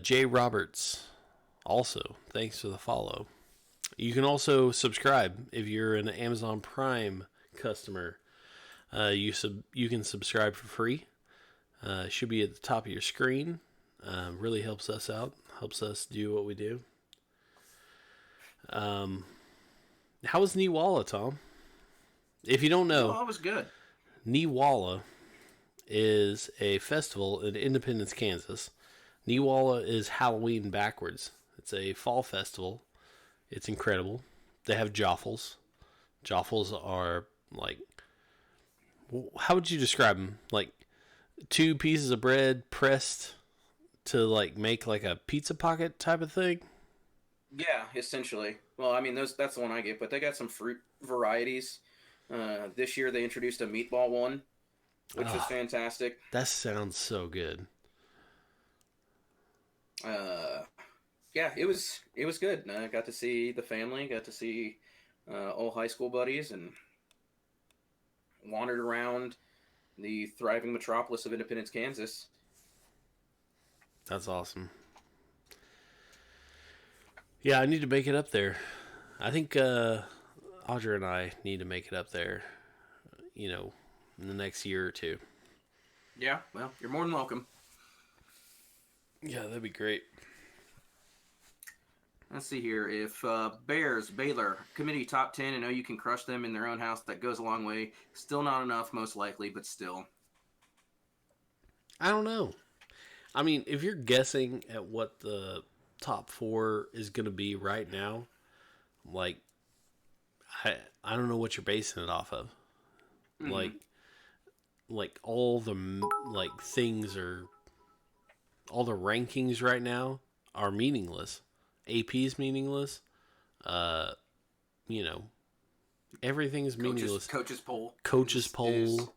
Jay Roberts. Also, thanks for the follow. You can also subscribe if you're an Amazon Prime customer. You can subscribe for free. Should be at the top of your screen. Really helps us out. Helps us do what we do. How was Niwala, Tom? If you don't know, No, it was good. Niwala is a festival in Independence, Kansas. Niwala is Halloween backwards. It's a fall festival. It's incredible. They have joffles. Joffles are like, how would you describe them? Like two pieces of bread pressed to like make like a pizza pocket type of thing. Yeah, essentially. Well, I mean, that's the one I get, but they got some fruit varieties. This year they introduced a meatball one, which was Oh, fantastic. that sounds so good. Uh, yeah, it was good. I got to see the family, got to see old high school buddies, and wandered around the thriving metropolis of Independence, Kansas. That's awesome. Yeah, I need to make it up there. I think Audra and I need to make it up there, in the next year or two. Yeah, well, you're more than welcome. Yeah, that'd be great. Let's see here. If Bears, Baylor, committee top 10, and know you can crush them in their own house, that goes a long way. Still not enough, most likely, but still. I don't know. I mean, if you're guessing at what the top four is going to be right now, like, I don't know what you're basing it off of. Mm-hmm. Like, all the like things are, all the rankings right now are meaningless. AP's meaningless. Uh, you know, everything's meaningless. Coaches poll. Coaches poll.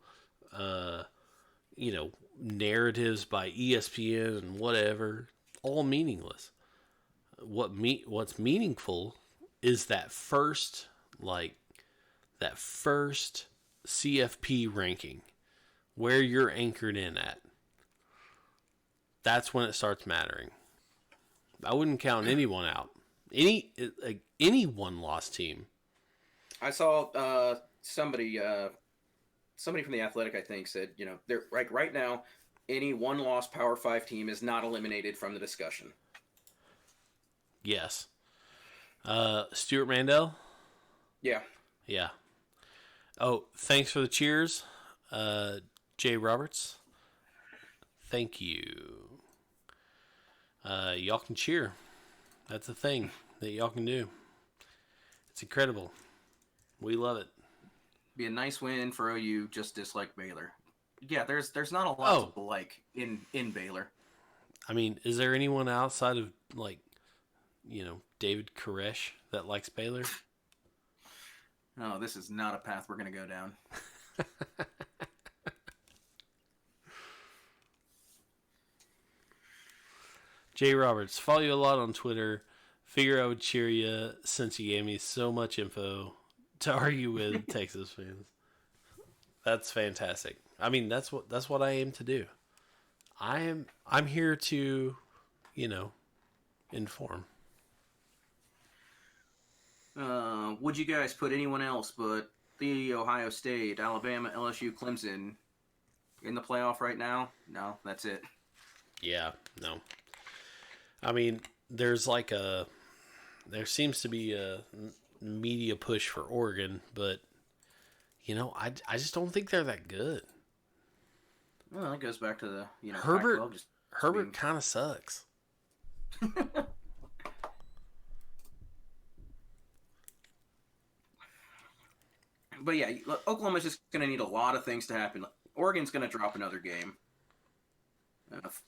Uh, narratives by ESPN and whatever, all meaningless. What's meaningful is that first CFP ranking where you're anchored in at. That's when it starts mattering. I wouldn't count anyone out. Any one loss team. I saw somebody from the Athletic, I think, said, they're right now, any one loss Power 5 team is not eliminated from the discussion. Yes. Stuart Mandel? Yeah. Yeah. Oh, thanks for the cheers, Jay Roberts. Thank you. Y'all can cheer. That's a thing that y'all can do. It's incredible. We love it. Be a nice win for OU, just dislike Baylor. Yeah, there's not a lot to like in Baylor. I mean, is there anyone outside of David Koresh that likes Baylor? No, this is not a path we're going to go down. Jay Roberts, follow you a lot on Twitter. Figure I would cheer you since you gave me so much info to argue with Texas fans. That's fantastic. I mean, that's what I aim to do. I'm here to, inform. Would you guys put anyone else but the Ohio State, Alabama, LSU, Clemson in the playoff right now? No, that's it. Yeah, no. I mean, there seems to be a media push for Oregon, but I just don't think they're that good. Well, it goes back to the Herbert kind of sucks. But yeah, Oklahoma's just going to need a lot of things to happen. Oregon's going to drop another game.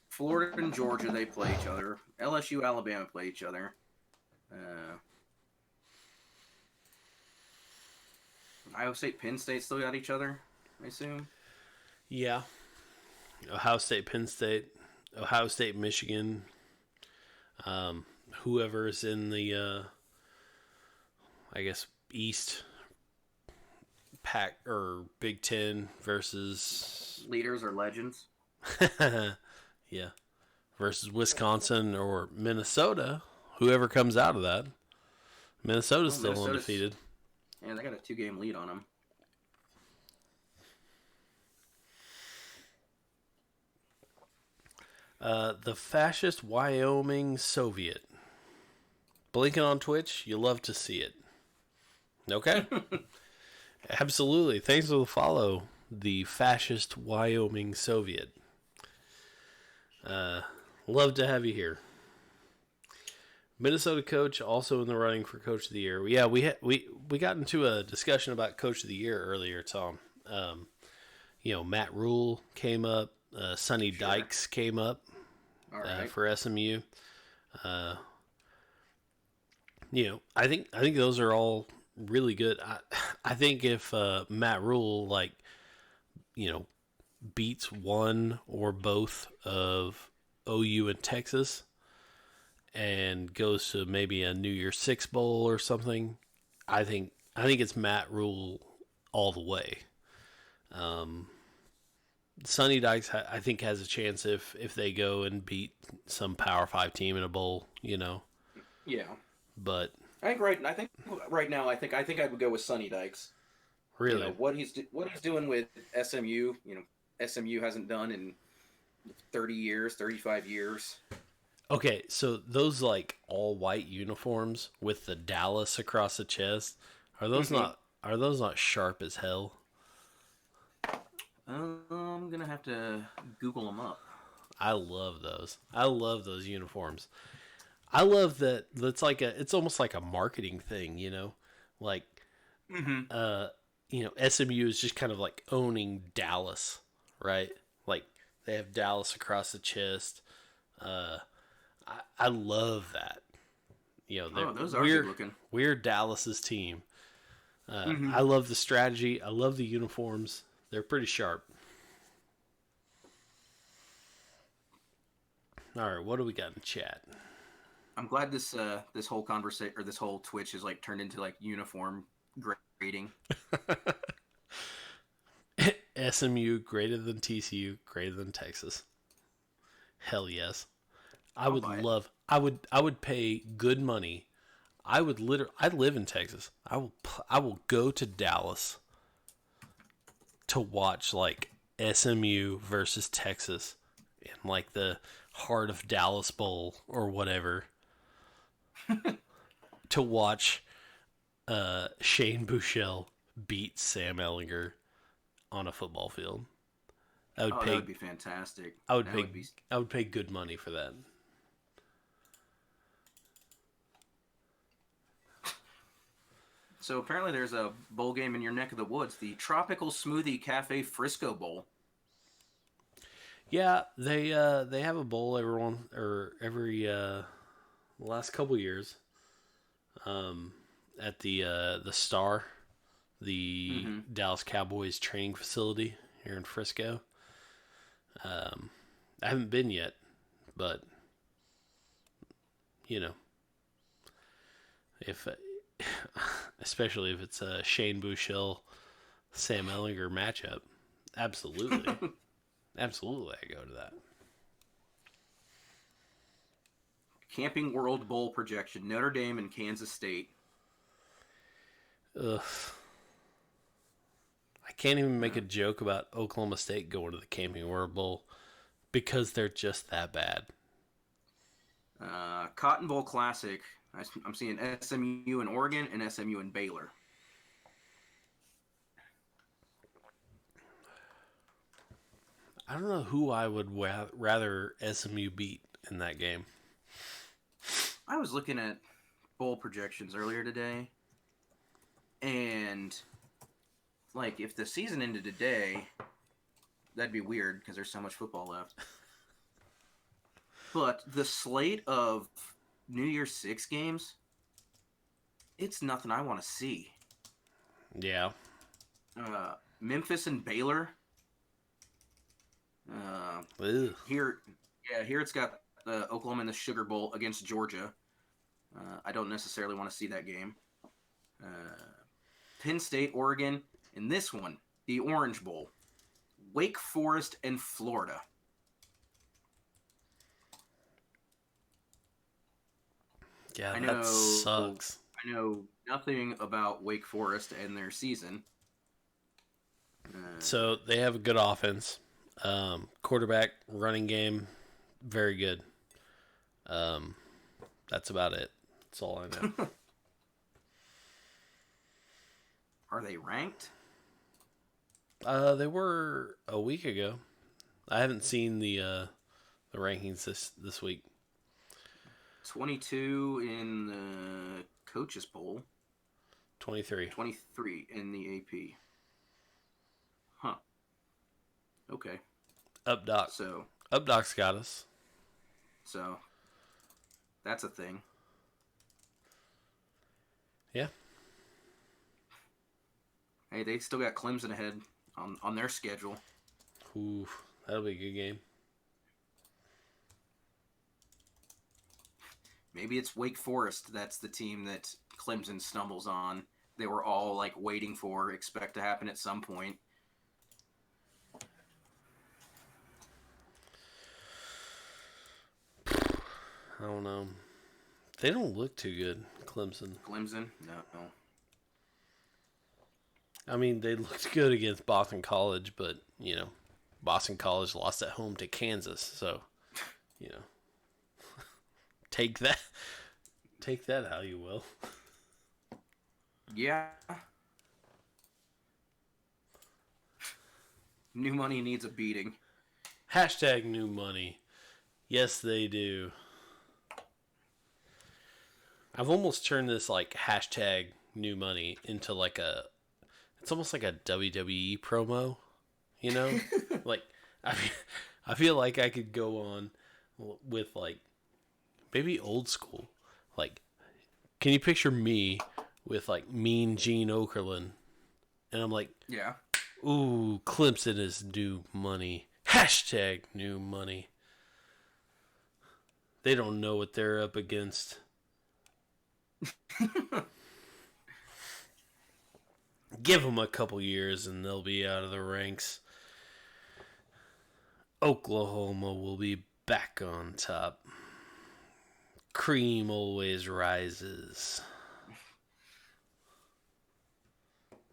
Florida and Georgia, they play each other. LSU, Alabama play each other. Iowa State, Penn State still got each other, I assume. Yeah. Ohio State, Penn State, Ohio State, Michigan. Whoever's in the, I guess, East Pac or Big Ten versus leaders or legends. Yeah. Versus Wisconsin or Minnesota. Whoever comes out of that. Minnesota's still undefeated. Yeah, they got a 2-game lead on them. The fascist Wyoming Soviet. Blinkin on Twitch, you love to see it. Okay? Absolutely. Thanks for the follow. The fascist Wyoming Soviet. Love to have you here. Minnesota coach also in the running for coach of the year. Yeah, we got into a discussion about coach of the year earlier, Tom. Matt Rule came up. Sonny Sure. Dykes came up All right. for SMU. Uh, I think those are all really good. I think if Matt Rule beats one or both of OU and Texas and goes to maybe a New Year's Six bowl or something, I think it's Matt Rule all the way. Um, Sonny Dykes, I think, has a chance if they go and beat some Power Five team in a bowl, Yeah. But I think right now, I think I would go with Sonny Dykes. really, What he's doing with SMU. SMU hasn't done in 30 years, 35 years. okay, so those like all white uniforms with the Dallas across the chest, are those Mm-hmm. not are those not sharp as hell? I'm gonna have to Google them up. I love those. I love those uniforms. I love that it's almost like a marketing thing. Like Mm-hmm. uh SMU is just kind of like owning Dallas, right? Like they have Dallas across the chest. I love that. Oh, those are good we're looking. we're Dallas's team. Mm-hmm. I love the strategy. I love the uniforms. They're pretty sharp. All right, what do we got in chat? I'm glad this whole conversation or this whole Twitch is like turned into like uniform grading. SMU greater than TCU, greater than Texas. Hell yes. I I'll would buy it. love. I would pay good money. I live in Texas. I will go to Dallas to watch like SMU versus Texas in like the Heart of Dallas Bowl or whatever to watch Shane Buechele beat Sam Ellinger on a football field. I would Oh, that pay would be fantastic. I would That pay would be. I would pay good money for that. So apparently, there's a bowl game in your neck of the woods, the Tropical Smoothie Cafe Frisco Bowl. Yeah, they have a bowl every last couple years at the Star, the Mm-hmm. Dallas Cowboys training facility here in Frisco. Um, I haven't been yet, but you know, if especially if it's a Shane Buechele Sam Ellinger matchup, absolutely, absolutely, I go to that. Camping World Bowl projection: Notre Dame and Kansas State. Ugh. I can't even make Uh, a joke about Oklahoma State going to the Camping World Bowl because they're just that bad. Cotton Bowl Classic. I'm seeing SMU in Oregon and SMU in Baylor. I don't know who I would rather SMU beat in that game. I was looking at bowl projections earlier today, and like if the season ended today, that'd be weird because there's so much football left. But the slate of New Year's Six games, it's nothing I want to see. Yeah. Memphis and Baylor. Uh, Ugh. here it's got Oklahoma in the Sugar Bowl against Georgia. I don't necessarily want to see that game. Uh, Penn State, Oregon, and this one, the Orange Bowl, Wake Forest and Florida. Yeah, I that know, sucks. I know nothing about Wake Forest and their season. Uh, So they have a good offense, quarterback, running game. very good. That's about it. That's all I know. Are they ranked? They were a week ago. I haven't seen the rankings this week. 22 in the coaches poll. 23. 23 in the AP. Huh. Okay. Updoc. So Updoc's got us. That's a thing. Yeah. Hey, they still got Clemson ahead on their schedule. Ooh, that'll be a good game. Maybe it's Wake Forest. That's the team that Clemson stumbles on. They were all like waiting for, expect to happen at some point. I don't know. They don't look too good, Clemson. Clemson? No. I mean, they looked good against Boston College, but, Boston College lost at home to Kansas. So, take that how you will. Yeah. New money needs a beating. Hashtag new money. Yes, they do. I've almost turned this like hashtag new money into like it's almost like a WWE promo, like I feel like I could go on with like maybe old school. Like, can you picture me with like Mean Gene Okerlund? And I'm like, yeah. Ooh, Clemson is new money. Hashtag new money. They don't know what they're up against. Give them a couple years and they'll be out of the ranks. Oklahoma will be back on top. Cream always rises.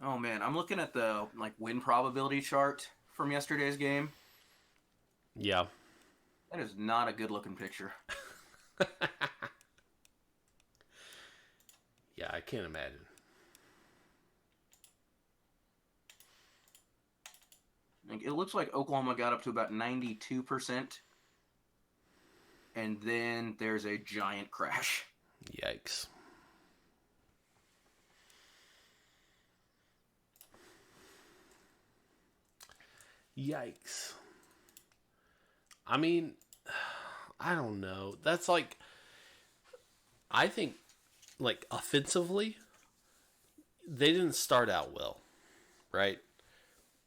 Oh man, I'm looking at the win probability chart from yesterday's game. Yeah. That is not a good looking picture. Yeah, I can't imagine. It looks like Oklahoma got up to about 92%. And then there's a giant crash. Yikes. Yikes. I mean, I don't know. That's like, I think, like, offensively, they didn't start out well, right?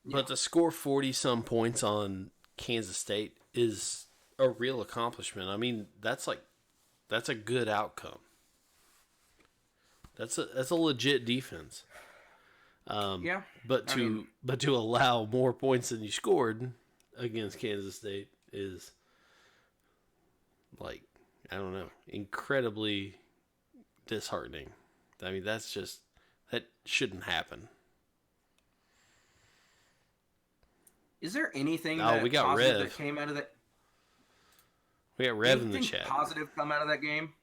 Yeah. But to score 40-some points on Kansas State is a real accomplishment. I mean, that's a good outcome. That's a legit defense. Yeah. But to allow more points than you scored against Kansas State is, like, I don't know, incredibly disheartening. I mean, that shouldn't happen. Is there anything we got positive Rev. that came out of that? We got Rev in the chat. Positive come out of that game?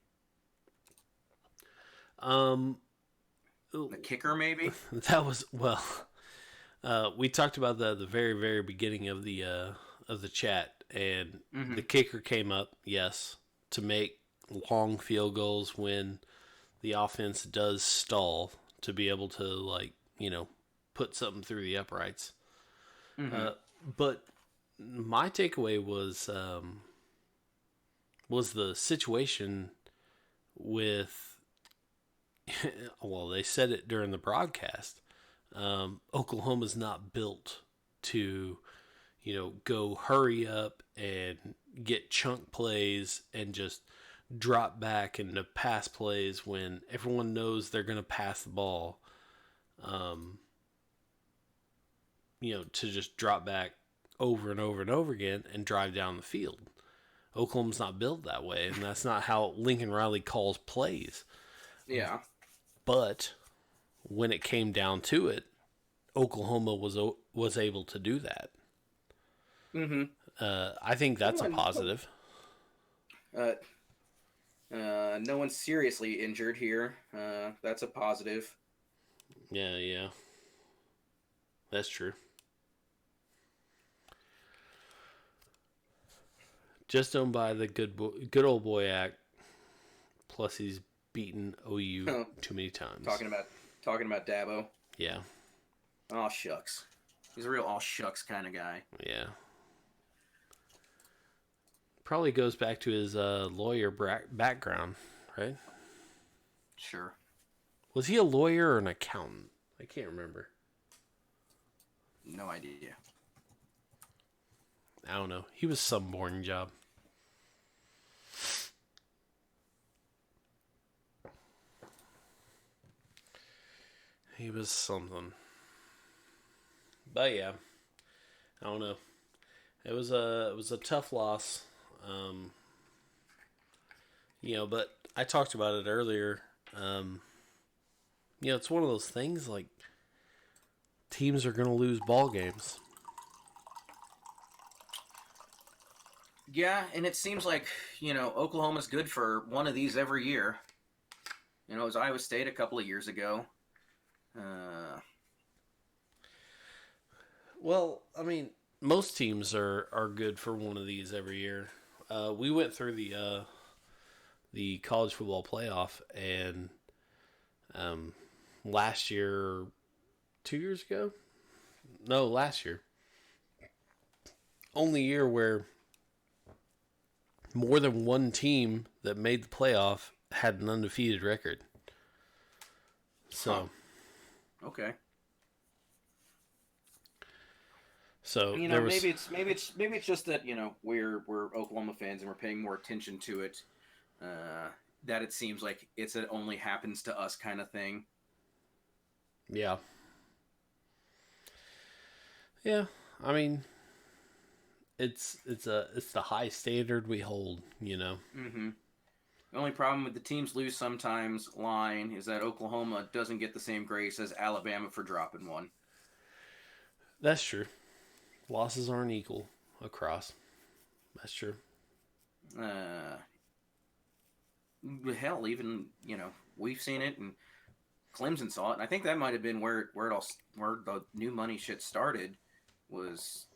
The kicker, maybe? That was, well, we talked about that at the very, very beginning of the chat, and the kicker came up, yes, to make long field goals when the offense does stall, to be able to, put something through the uprights. Mm-hmm. But my takeaway was the situation with, well, they said it during the broadcast. Oklahoma's not built to, go hurry up and get chunk plays and just drop back into pass plays when everyone knows they're going to pass the ball. To just drop back over and over and over again and drive down the field. Oklahoma's not built that way, and that's not how Lincoln Riley calls plays. Yeah. But when it came down to it, Oklahoma was able to do that. Mm-hmm. I think that's a positive. Uh, no one's seriously injured here. That's a positive. Yeah, yeah. That's true. Just don't buy the good old boy act. Plus, he's beaten OU too many times. talking about talking about Dabo. Yeah, Oh shucks, he's a real all shucks kind of guy. yeah. Probably goes back to his lawyer background, right? Sure. Was he a lawyer or an accountant? I can't remember. No idea. I don't know. He was some boring job. He was something. But yeah, I don't know. It was a tough loss. Um, but I talked about it earlier. Um, it's one of those things like teams are going to lose ball games. Yeah, and it seems like Oklahoma's good for one of these every year. It was Iowa State a couple of years ago. Well, I mean, most teams are good for one of these every year. We went through the college football playoff, and last year, 2 years ago, no, last year, only year where more than one team that made the playoff had an undefeated record. So, Okay. so there was maybe it's just that we're Oklahoma fans and we're paying more attention to it. That it seems like it only happens to us kind of thing. yeah. Yeah, I mean, it's the high standard we hold. Mm-hmm. The only problem with the teams lose sometimes line is that Oklahoma doesn't get the same grace as Alabama for dropping one. That's true. Losses aren't equal across. That's true. Uh, hell, even we've seen it and Clemson saw it, and I think that might have been where the new money shit started was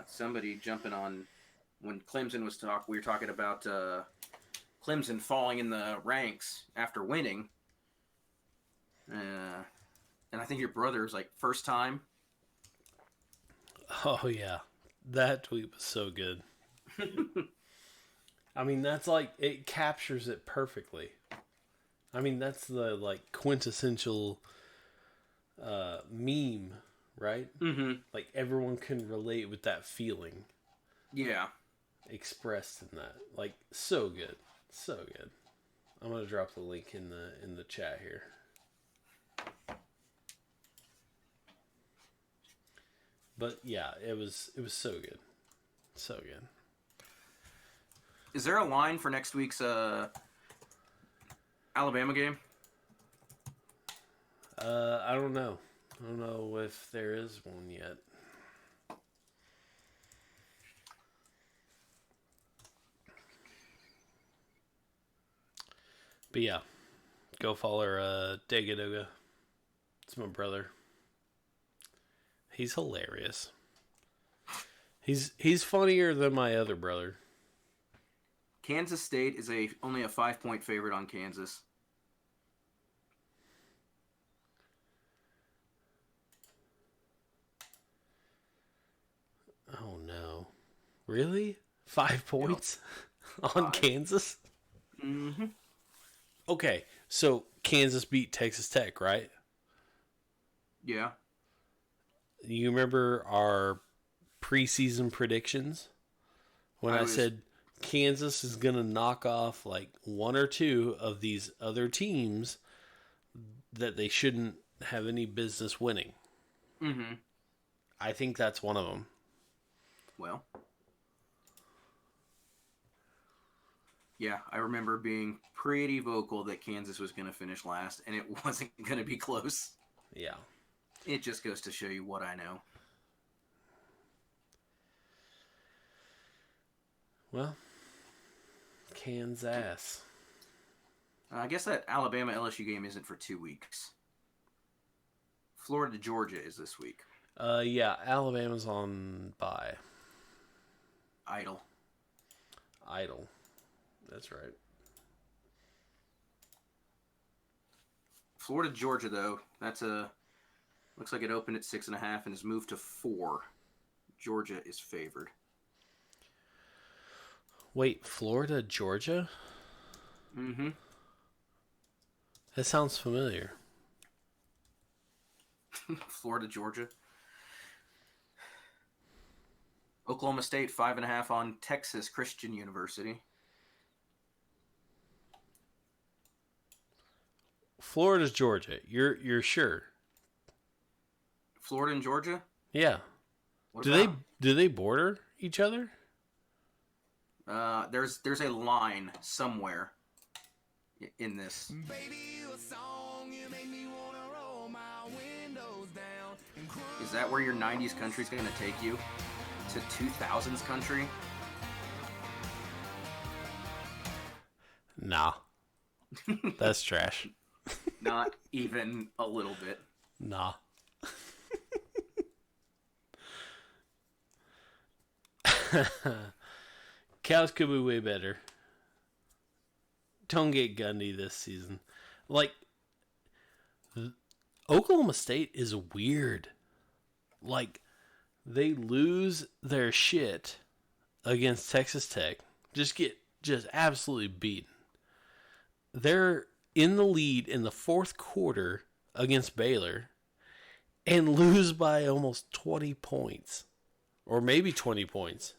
somebody jumping on when Clemson was we were talking about Clemson falling in the ranks after winning, and I think your brother's like first time. Oh yeah, that tweet was so good. I mean, that's like it captures it perfectly. I mean, that's the like quintessential meme, right? Mm-hmm. Like everyone can relate with that feeling Yeah. expressed in that. Like so good, so good. I'm gonna drop the link in the chat here. But yeah, it was so good, so good. Is there a line for next week's Alabama game? I don't know. I don't know if there is one yet. But yeah, go follow Dagadoga. It's my brother. He's hilarious. He's funnier than my other brother. Kansas State is only a 5-point favorite on Kansas. Oh no. Really? 5 points on 5. Kansas? Mm-hmm. Okay, so Kansas beat Texas Tech, right? Yeah. You remember our preseason predictions? When I said Kansas is going to knock off like one or two of these other teams that they shouldn't have any business winning. Mm-hmm. I think that's one of them. Well. Yeah, I remember being pretty vocal that Kansas was going to finish last, and it wasn't going to be close. Yeah. It just goes to show you what I know. Well, Kansas. I guess that Alabama LSU game isn't for 2 weeks. Florida Georgia is this week. Yeah, Alabama's on bye. Idle. That's right. Florida Georgia though, looks like it opened at 6.5 and has moved to 4. Georgia is favored. Wait, Florida, Georgia? Mm-hmm. That sounds familiar. Florida, Georgia. Oklahoma State 5.5 on Texas Christian University. Florida's Georgia. You're sure? Florida and Georgia? Yeah. What Do about? they border each other? There's a line somewhere in this. Is that where your 90s country's going to take you? To 2000s country? Nah. That's trash. Not even a little bit. Nah. Cows could be way better. Don't get Gundy this season. Like, Oklahoma State is weird. Like, they lose their shit against Texas Tech. Just absolutely beaten. They're in the lead in the fourth quarter against Baylor and lose by almost 20 points. Or maybe 20 points.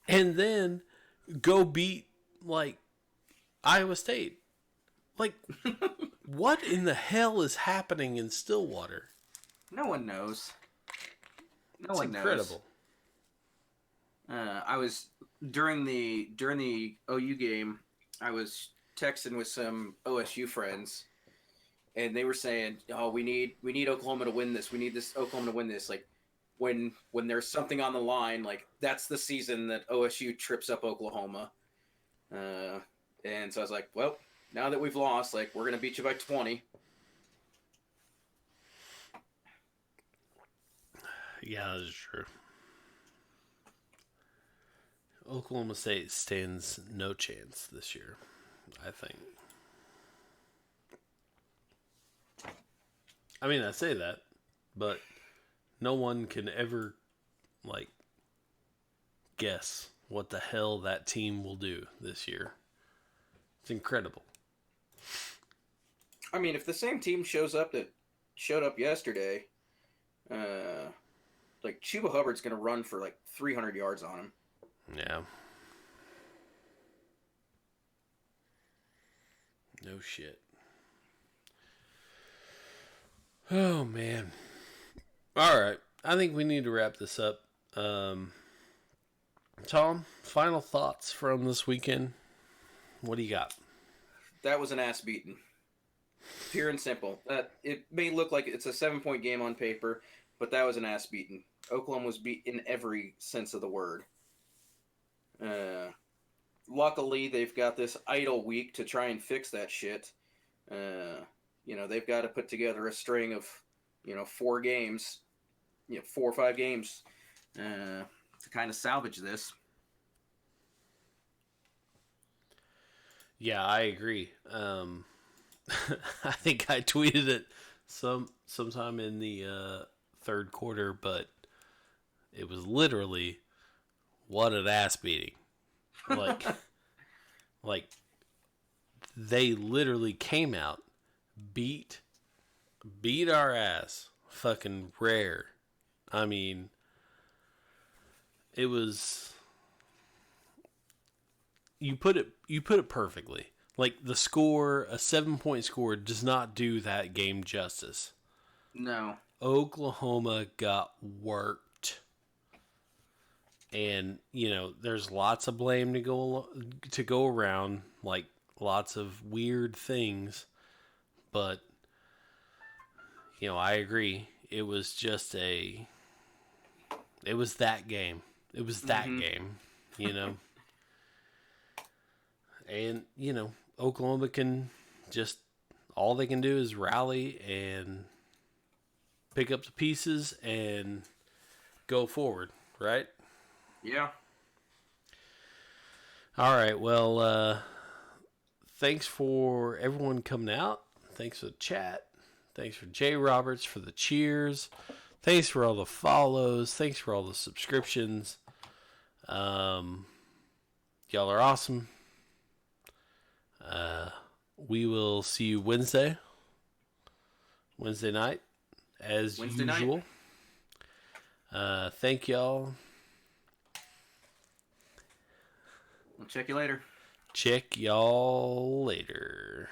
And then go beat, like, Iowa State. Like, what in the hell is happening in Stillwater? No one knows. No It's one incredible. knows. I was during the OU game. I was texting with some OSU friends, and they were saying, "Oh, we need Oklahoma to win this. We need this Oklahoma to win this." Like when there's something on the line, like that's the season that OSU trips up Oklahoma. And so I was like, "Well, now that we've lost, like we're gonna beat you by 20." Yeah, that is true. Oklahoma State stands no chance this year, I think. I mean, I say that, but no one can ever, like, guess what the hell that team will do this year. It's incredible. I mean, if the same team shows up that showed up yesterday, like Chuba Hubbard's gonna run for like 300 yards on him. Yeah. No shit. Oh, man. All right. I think we need to wrap this up. Tom, final thoughts from this weekend? What do you got? That was an ass beating. Pure and simple. It may look like it's a 7-point game on paper, but that was an ass beating. Oklahoma was beat in every sense of the word. Luckily, they've got this idle week to try and fix that shit. They've got to put together a string of, 4 games, 4 or 5 games to kind of salvage this. Yeah, I agree. I think I tweeted it sometime in the third quarter, but it was literally what an ass beating. Like they literally came out, beat our ass, fucking rare. I mean, it was. You put it perfectly. Like the score, a 7-point score does not do that game justice. No. Oklahoma got worked. And, there's lots of blame to go around, like lots of weird things, but I agree. It was just it was that game. It was that game, And, Oklahoma can just, all they can do is rally and pick up the pieces and go forward, right? Yeah. All right. Well, thanks for everyone coming out. Thanks for the chat. Thanks for Jay Roberts for the cheers. Thanks for all the follows. Thanks for all the subscriptions. Y'all are awesome. We will see you Wednesday night, as Wednesday usual. Thank y'all. I'll check you later. Check y'all later.